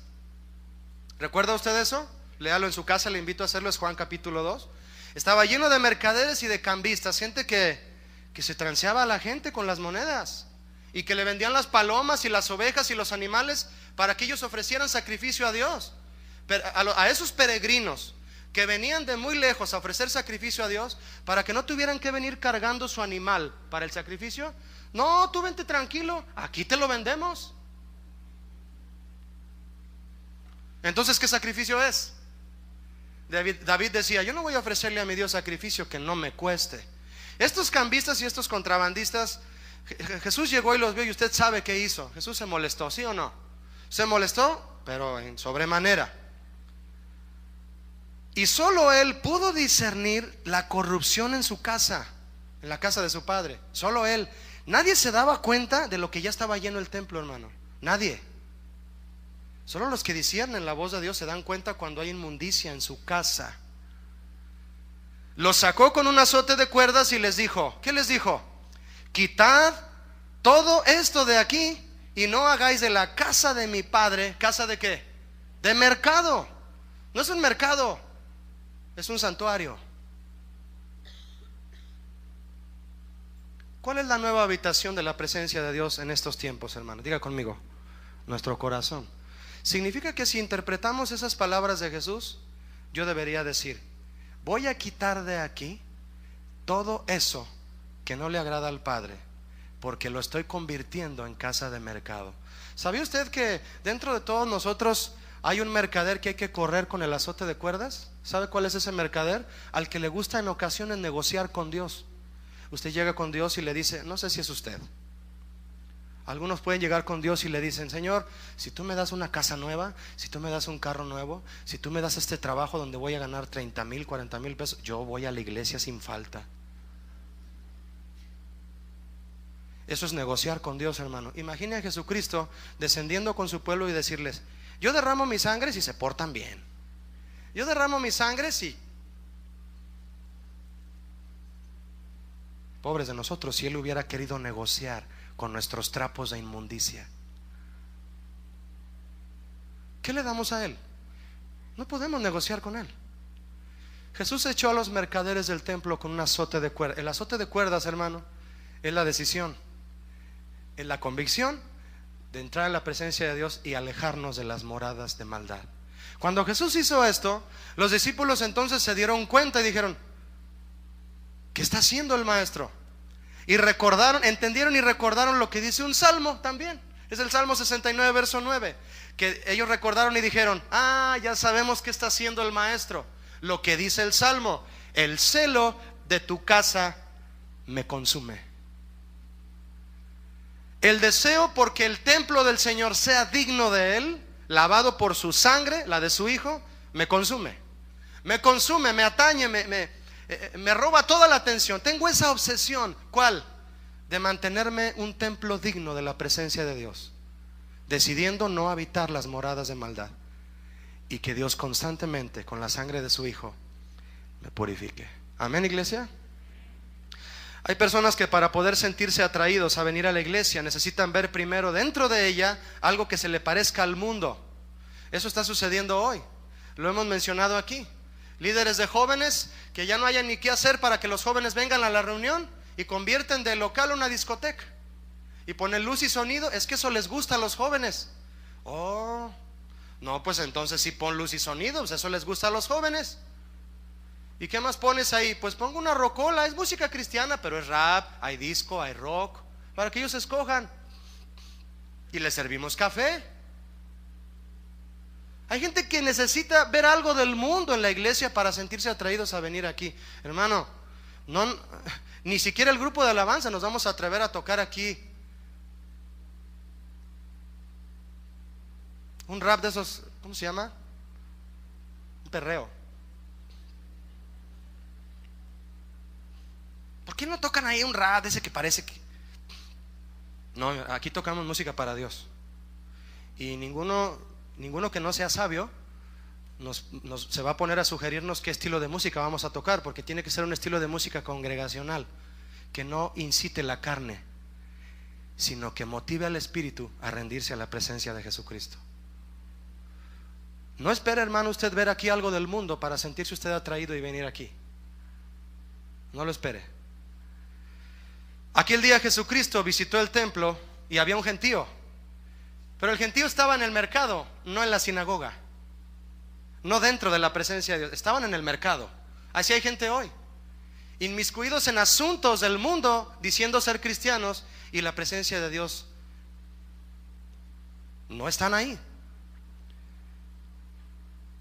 ¿Recuerda usted eso? Léalo en su casa, le invito a hacerlo, es Juan capítulo 2. Estaba lleno de mercaderes y de cambistas, gente que se transeaba a la gente con las monedas y que le vendían las palomas y las ovejas y los animales para que ellos ofrecieran sacrificio a Dios. Pero a esos peregrinos que venían de muy lejos a ofrecer sacrificio a Dios, para que no tuvieran que venir cargando su animal para el sacrificio, no, tú vente tranquilo, aquí te lo vendemos. Entonces, ¿qué sacrificio es? David decía, yo no voy a ofrecerle a mi Dios sacrificio que no me cueste. Estos cambistas y estos contrabandistas, Jesús llegó y los vio, y usted sabe qué hizo. Jesús se molestó, ¿sí o no? Se molestó, pero en sobremanera. Y solo él pudo discernir la corrupción en su casa, en la casa de su padre. Solo él. Nadie se daba cuenta de lo que ya estaba lleno el templo, hermano. Nadie. Solo los que disciernen la voz de Dios se dan cuenta cuando hay inmundicia en su casa. Los sacó con un azote de cuerdas y les dijo, ¿qué les dijo? Quitad todo esto de aquí y no hagáis de la casa de mi padre, ¿casa de qué? De mercado. No es un mercado, es un santuario. ¿Cuál es la nueva habitación de la presencia de Dios en estos tiempos, hermano? Diga conmigo, nuestro corazón. Significa que si interpretamos esas palabras de Jesús, yo debería decir, voy a quitar de aquí todo eso que no le agrada al Padre, porque lo estoy convirtiendo en casa de mercado. ¿Sabía usted que dentro de todos nosotros hay un mercader que hay que correr con el azote de cuerdas? ¿Sabe cuál es ese mercader? Al que le gusta en ocasiones negociar con Dios. Usted llega con Dios y le dice, no sé si es usted. Algunos pueden llegar con Dios y le dicen, Señor, si tú me das una casa nueva, si tú me das un carro nuevo, si tú me das este trabajo donde voy a ganar 30,000, 40,000 pesos, yo voy a la iglesia sin falta. Eso es negociar con Dios, hermano. Imagine a Jesucristo descendiendo con su pueblo y decirles, yo derramo mi sangre si se portan bien. Yo derramo mi sangre si... Pobres de nosotros si Él hubiera querido negociar con nuestros trapos de inmundicia. ¿Qué le damos a Él? No podemos negociar con Él. Jesús echó a los mercaderes del templo con un azote de cuerdas. El azote de cuerdas, hermano, es la decisión, es la convicción de entrar en la presencia de Dios y alejarnos de las moradas de maldad. Cuando Jesús hizo esto, los discípulos entonces se dieron cuenta y dijeron, ¿qué está haciendo el maestro? Y recordaron, entendieron y recordaron lo que dice un salmo también. Es el Salmo 69, verso 9. Que ellos recordaron y dijeron, ya sabemos qué está haciendo el maestro. Lo que dice el salmo, el celo de tu casa me consume. El deseo porque el templo del Señor sea digno de Él, lavado por su sangre, la de su Hijo, me consume. Me consume, me atañe, me roba toda la atención. Tengo esa obsesión. ¿Cuál? De mantenerme un templo digno de la presencia de Dios, decidiendo no habitar las moradas de maldad, y que Dios constantemente con la sangre de su Hijo me purifique. Amén, iglesia. Hay personas que para poder sentirse atraídos a venir a la iglesia necesitan ver primero dentro de ella algo que se le parezca al mundo. Eso está sucediendo hoy. Lo hemos mencionado aquí. Líderes de jóvenes que ya no hayan ni qué hacer para que los jóvenes vengan a la reunión y convierten de local una discoteca. y pone luz y sonido. Es que eso les gusta a los jóvenes. Oh, no, pues entonces sí pon luz y sonido, pues eso les gusta a los jóvenes. ¿Y qué más pones ahí? Pues pongo una rocola, es música cristiana, pero es rap, hay disco, hay rock, para que ellos escojan. Y les servimos café. Hay gente que necesita ver algo del mundo en la iglesia para sentirse atraídos a venir aquí. Hermano, no, ni siquiera el grupo de alabanza nos vamos a atrever a tocar aquí un rap de esos, ¿cómo se llama? Un perreo. ¿Por qué no tocan ahí un rap de ese que parece que... No, aquí tocamos música para Dios. Y ninguno que no sea sabio se va a poner a sugerirnos qué estilo de música vamos a tocar, porque tiene que ser un estilo de música congregacional, que no incite la carne, sino que motive al espíritu a rendirse a la presencia de Jesucristo. No espere, hermano, usted ver aquí algo del mundo para sentirse usted atraído y venir aquí. No lo espere. Aquel día Jesucristo visitó el templo y había un gentío, pero el gentío estaba en el mercado, no en la sinagoga, no dentro de la presencia de Dios. Estaban en el mercado. Así hay gente hoy, inmiscuidos en asuntos del mundo, diciendo ser cristianos, y la presencia de Dios no están ahí.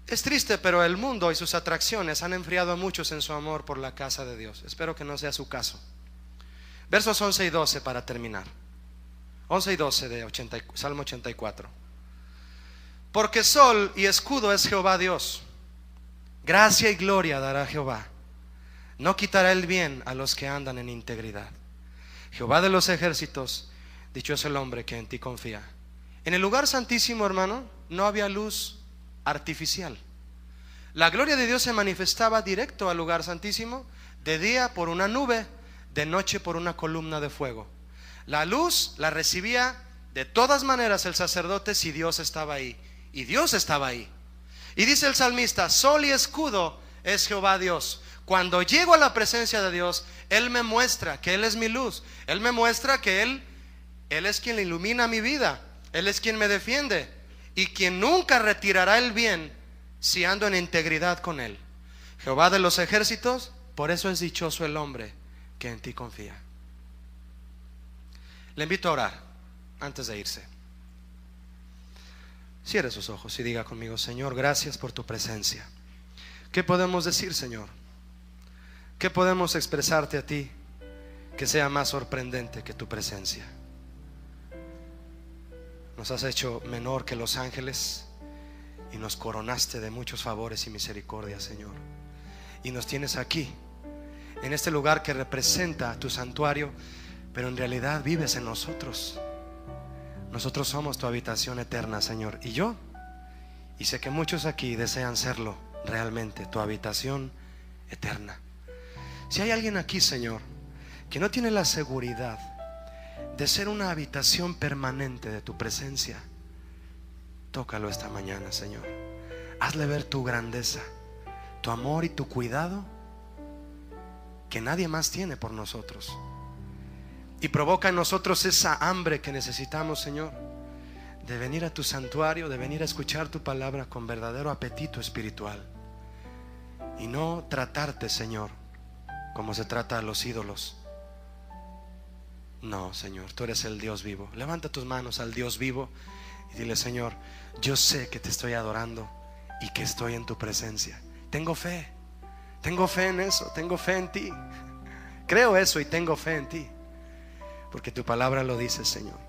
Es triste, pero el mundo y sus atracciones han enfriado a muchos en su amor por la casa de Dios. Espero que no sea su caso. Versos 11 y 12 para terminar. 11 y 12 de Salmo 84. Porque sol y escudo es Jehová Dios, gracia y gloria dará Jehová. No quitará el bien a los que andan en integridad. Jehová de los ejércitos, dichoso el hombre que en ti confía. En el lugar santísimo, hermano, no había luz artificial. La gloria de Dios se manifestaba directo al lugar santísimo, de día por una nube, de noche por una columna de fuego. La luz la recibía de todas maneras el sacerdote si Dios estaba ahí, y Dios estaba ahí. Y dice el salmista: sol y escudo es Jehová Dios. Cuando llego a la presencia de Dios, Él me muestra que Él es mi luz. Él me muestra que Él es quien ilumina mi vida. Él es quien me defiende y quien nunca retirará el bien si ando en integridad con Él. Jehová de los ejércitos, por eso es dichoso el hombre que en ti confía. Le invito a orar antes de irse. Cierre sus ojos y diga conmigo: Señor, gracias por tu presencia. ¿Qué podemos decir, Señor? ¿Qué podemos expresarte a ti que sea más sorprendente que tu presencia? Nos has hecho menor que los ángeles y nos coronaste de muchos favores y misericordias, Señor. Y nos tienes aquí, en este lugar que representa tu santuario, pero en realidad vives en nosotros. Nosotros somos tu habitación eterna, Señor. Y sé que muchos aquí desean serlo realmente, tu habitación eterna. Si hay alguien aquí, Señor, que no tiene la seguridad de ser una habitación permanente de tu presencia, tócalo esta mañana, Señor. Hazle ver tu grandeza, tu amor y tu cuidado que nadie más tiene por nosotros. Y provoca en nosotros esa hambre que necesitamos, Señor, de venir a tu santuario, de venir a escuchar tu palabra con verdadero apetito espiritual. Y no tratarte, Señor, como se trata a los ídolos. No, Señor, tú eres el Dios vivo. Levanta tus manos al Dios vivo y dile: Señor, yo sé que te estoy adorando y que estoy en tu presencia. Tengo fe en eso, tengo fe en ti. Creo eso y tengo fe en ti, porque tu palabra lo dice, Señor.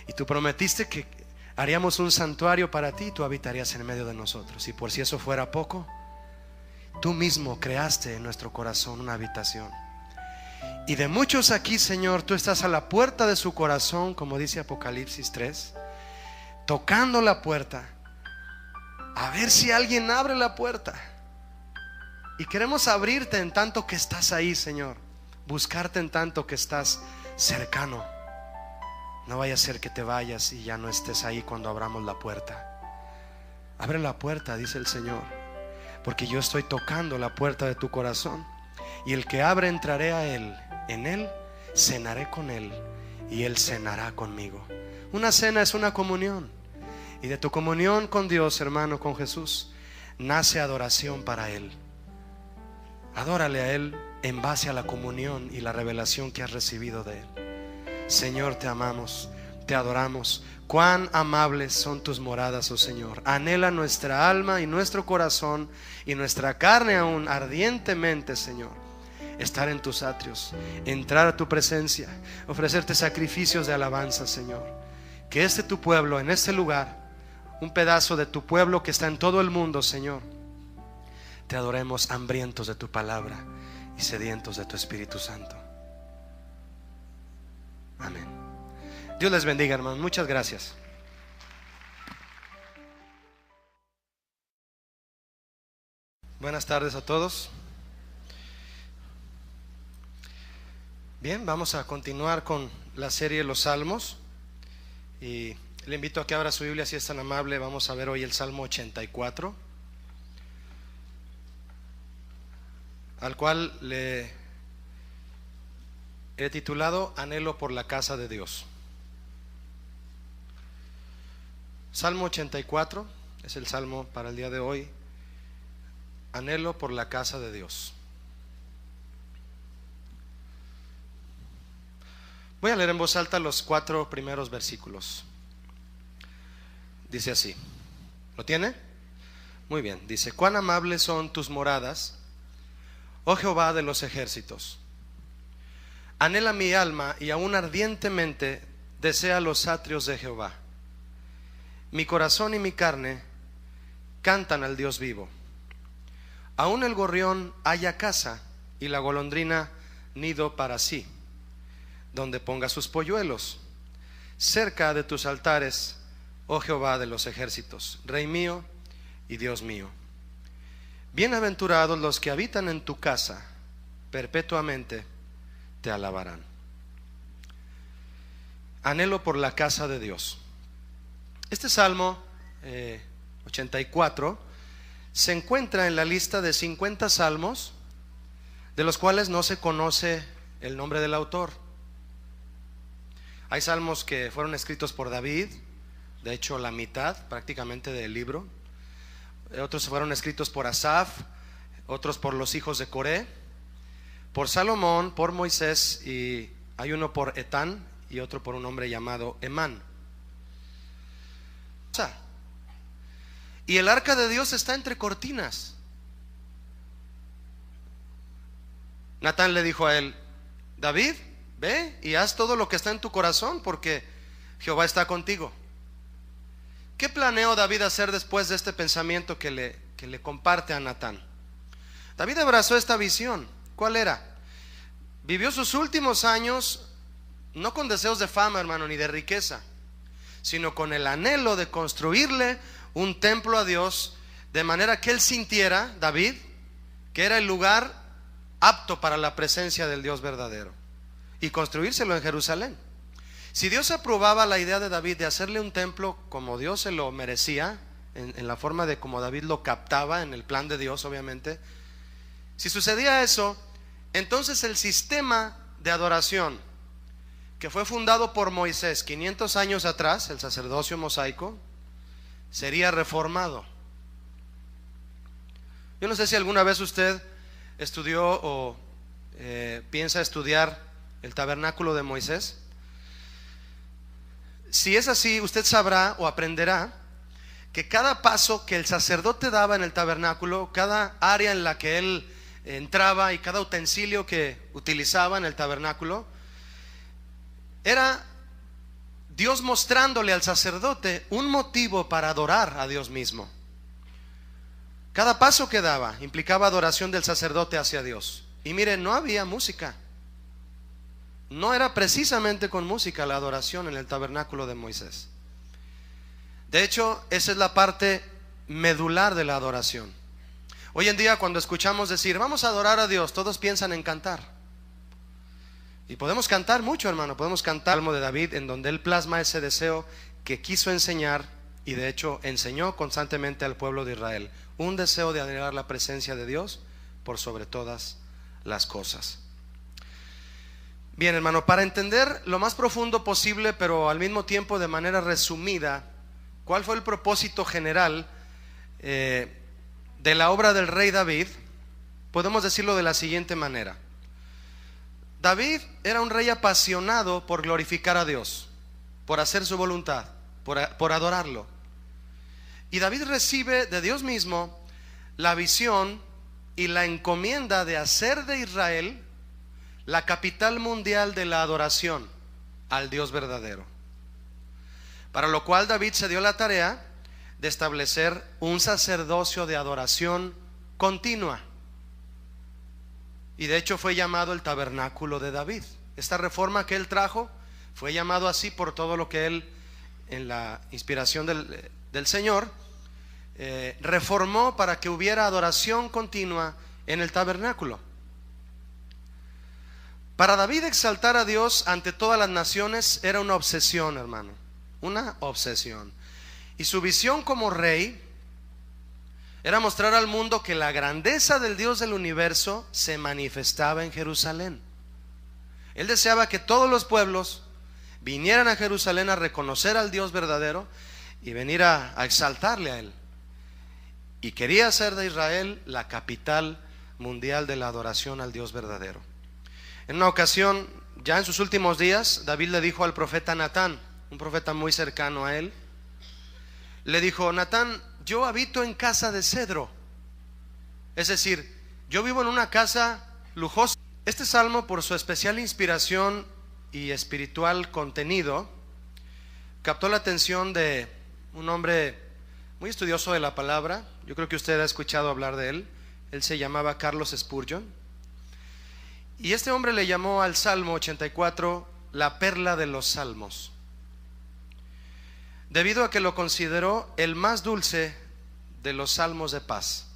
Y tú prometiste que haríamos un santuario para ti, tú habitarías en medio de nosotros. Y por si eso fuera poco, tú mismo creaste en nuestro corazón una habitación. Y de muchos aquí, Señor, tú estás a la puerta de su corazón, como dice Apocalipsis 3, tocando la puerta, a ver si alguien abre la puerta. Y queremos abrirte en tanto que estás ahí, Señor, buscarte en tanto que estás cercano. No vaya a ser que te vayas y ya no estés ahí cuando abramos la puerta. Abre la puerta, dice el Señor, porque yo estoy tocando la puerta de tu corazón. Y el que abre, entraré a él, en él cenaré con él y Él cenará conmigo. Una cena es una comunión, y de tu comunión con Dios, hermano, con Jesús, nace adoración para Él. Adórale a Él en base a la comunión y la revelación que has recibido de Él. Señor, te amamos, te adoramos. Cuán amables son tus moradas, oh Señor. Anhela nuestra alma y nuestro corazón y nuestra carne aún ardientemente, Señor, estar en tus atrios, entrar a tu presencia, ofrecerte sacrificios de alabanza, Señor. Que tu pueblo en este lugar, un pedazo de tu pueblo que está en todo el mundo, Señor, te adoremos hambrientos de tu palabra y sedientos de tu Espíritu Santo. Amén. Dios les bendiga, hermanos. Muchas gracias. Buenas tardes a todos. Bien, vamos a continuar con la serie de los Salmos. Y le invito a que abra su Biblia, si es tan amable. Vamos a ver hoy el Salmo 84, al cual le he titulado Anhelo por la casa de Dios. Salmo 84 es el salmo para el día de hoy. Anhelo por la casa de Dios. Voy a leer en voz alta los 4 primeros versículos. Dice así. ¿Lo tiene? Muy bien. Dice: cuán amables son tus moradas, oh Jehová de los ejércitos. Anhela mi alma y aún ardientemente desea los atrios de Jehová. Mi corazón y mi carne cantan al Dios vivo. Aún el gorrión halla casa y la golondrina nido para sí, donde ponga sus polluelos, cerca de tus altares, oh Jehová de los ejércitos, Rey mío y Dios mío. Bienaventurados los que habitan en tu casa, perpetuamente te alabarán. Anhelo por la casa de Dios. Este Salmo 84 se encuentra en la lista de 50 salmos de los cuales no se conoce el nombre del autor. Hay salmos que fueron escritos por David, de hecho la mitad prácticamente del libro. Otros fueron escritos por Asaf, otros por los hijos de Coré, por Salomón, por Moisés, y hay uno por Etán y otro por un hombre llamado Emán. Y el arca de Dios está entre cortinas. Natán le dijo a él: David, ve y haz todo lo que está en tu corazón, porque Jehová está contigo. ¿Qué planeó David hacer después de este pensamiento que le comparte a Natán? David abrazó esta visión. ¿Cuál era? Vivió sus últimos años no con deseos de fama, hermano, ni de riqueza, sino con el anhelo de construirle un templo a Dios, de manera que él sintiera, David, que era el lugar apto para la presencia del Dios verdadero, y construírselo en Jerusalén. Si Dios aprobaba la idea de David de hacerle un templo como Dios se lo merecía, en la forma de como David lo captaba en el plan de Dios, obviamente, si sucedía eso, entonces el sistema de adoración que fue fundado por Moisés 500 años atrás, el sacerdocio mosaico, sería reformado. Yo no sé si alguna vez usted estudió o piensa estudiar el tabernáculo de Moisés. Si es así, usted sabrá o aprenderá que cada paso que el sacerdote daba en el tabernáculo, cada área en la que él entraba y cada utensilio que utilizaba en el tabernáculo, era Dios mostrándole al sacerdote un motivo para adorar a Dios mismo. Cada paso que daba implicaba adoración del sacerdote hacia Dios. Y miren, no había música. No era precisamente con música la adoración en el tabernáculo de Moisés. De hecho, esa es la parte medular de la adoración. Hoy en día, cuando escuchamos decir vamos a adorar a Dios, todos piensan en cantar. Y podemos cantar mucho, hermano. Podemos cantar el Salmo de David, en donde él plasma ese deseo que quiso enseñar, y de hecho enseñó constantemente al pueblo de Israel: un deseo de anhelar la presencia de Dios por sobre todas las cosas. Bien, hermano, para entender lo más profundo posible, pero al mismo tiempo de manera resumida, ¿cuál fue el propósito general de la obra del rey David? Podemos decirlo de la siguiente manera. David era un rey apasionado por glorificar a Dios, por hacer su voluntad, por adorarlo. Y David recibe de Dios mismo la visión y la encomienda de hacer de Israel la capital mundial de la adoración al Dios verdadero. Para lo cual David se dio la tarea de establecer un sacerdocio de adoración continua. Y de hecho fue llamado el tabernáculo de David. Esta reforma que él trajo fue llamado así por todo lo que él, en la inspiración del Señor, reformó para que hubiera adoración continua en el tabernáculo. Para David, exaltar a Dios ante todas las naciones era una obsesión, hermano, una obsesión. Y su visión como rey era mostrar al mundo que la grandeza del Dios del universo se manifestaba en Jerusalén. Él deseaba que todos los pueblos vinieran a Jerusalén a reconocer al Dios verdadero y venir a exaltarle a Él. Y quería hacer de Israel la capital mundial de la adoración al Dios verdadero. En una ocasión, ya en sus últimos días, David le dijo al profeta Natán, un profeta muy cercano a él, le dijo: Natán, yo habito en casa de cedro, es decir, yo vivo en una casa lujosa. Este salmo, por su especial inspiración y espiritual contenido, captó la atención de un hombre muy estudioso de la palabra. Yo creo que usted ha escuchado hablar de él. Él se llamaba Carlos Spurgeon. Y este hombre le llamó al Salmo 84 la perla de los salmos, debido a que lo consideró el más dulce de los salmos de paz.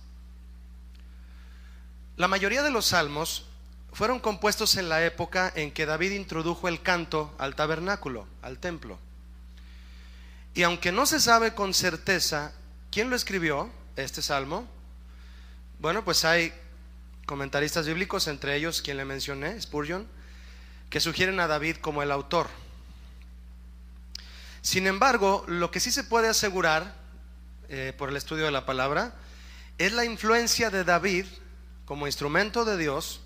La mayoría de los salmos fueron compuestos en la época en que David introdujo el canto al tabernáculo, al templo. Y aunque no se sabe con certeza quién lo escribió, este salmo, bueno, pues hay comentaristas bíblicos, entre ellos quien le mencioné, Spurgeon, que sugieren a David como el autor. Sin embargo, lo que sí se puede asegurar por el estudio de la palabra es la influencia de David como instrumento de Dios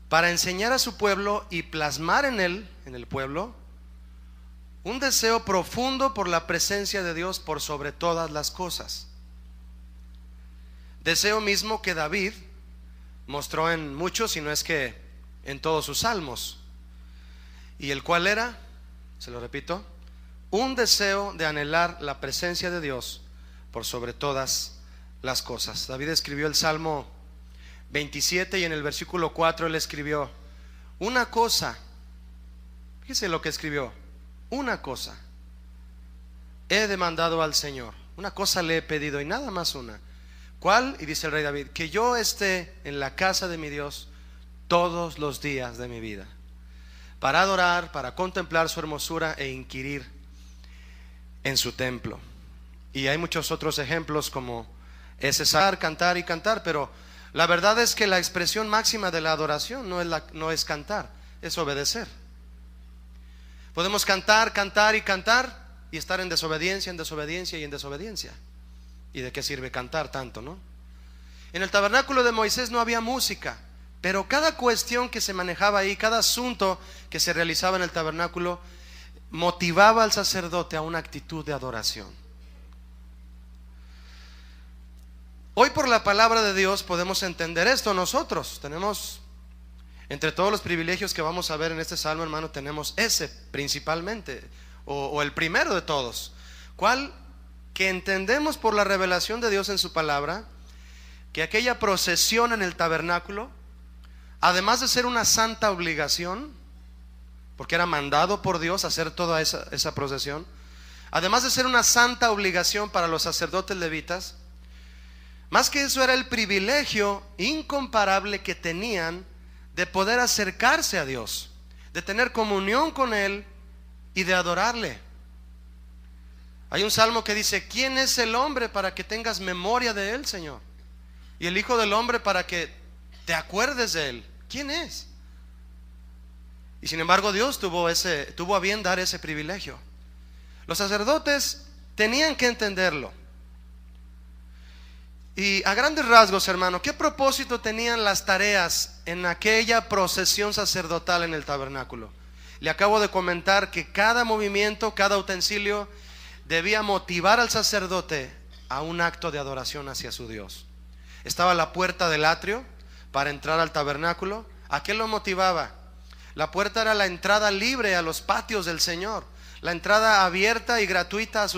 para enseñar a su pueblo y plasmar en él, en el pueblo, un deseo profundo por la presencia de Dios por sobre todas las cosas. Deseo mismo que David mostró en muchos, si no es que en todos sus salmos, y el cual era, se lo repito, un deseo de anhelar la presencia de Dios por sobre todas las cosas. David escribió el Salmo 27 y en el versículo 4 él escribió: una cosa, fíjese lo que escribió, una cosa he demandado al Señor, una cosa le he pedido y nada más una. ¿Cuál? Y dice el rey David: que yo esté en la casa de mi Dios todos los días de mi vida, para adorar, para contemplar su hermosura e inquirir en su templo. Y hay muchos otros ejemplos como ese cantar y cantar, pero la verdad es que la expresión máxima de la adoración no es cantar, es obedecer. Podemos cantar, cantar y cantar y estar en desobediencia, en desobediencia y en desobediencia. ¿Y de qué sirve cantar tanto, no? En el tabernáculo de Moisés no había música, pero cada cuestión que se manejaba ahí, cada asunto que se realizaba en el tabernáculo, motivaba al sacerdote a una actitud de adoración. Hoy, por la palabra de Dios, podemos entender esto. Nosotros tenemos, entre todos los privilegios que vamos a ver en este salmo, hermano, tenemos ese principalmente, o el primero de todos, ¿cuál? Que entendemos por la revelación de Dios en su palabra que aquella procesión en el tabernáculo, además de ser una santa obligación, porque era mandado por Dios hacer toda esa procesión, además de ser una santa obligación para los sacerdotes levitas, más que eso era el privilegio incomparable que tenían de poder acercarse a Dios, de tener comunión con Él y de adorarle. Hay un salmo que dice: ¿quién es el hombre para que tengas memoria de él, Señor? Y el Hijo del Hombre para que te acuerdes de él. ¿Quién es? Y sin embargo Dios tuvo a bien dar ese privilegio. Los sacerdotes tenían que entenderlo. Y a grandes rasgos, hermano, ¿qué propósito tenían las tareas en aquella procesión sacerdotal en el tabernáculo? Le acabo de comentar que cada movimiento, cada utensilio debía motivar al sacerdote a un acto de adoración hacia su Dios. Estaba la puerta del atrio para entrar al tabernáculo. ¿A qué lo motivaba? La puerta era la entrada libre a los patios del Señor, la entrada abierta y gratuita a sus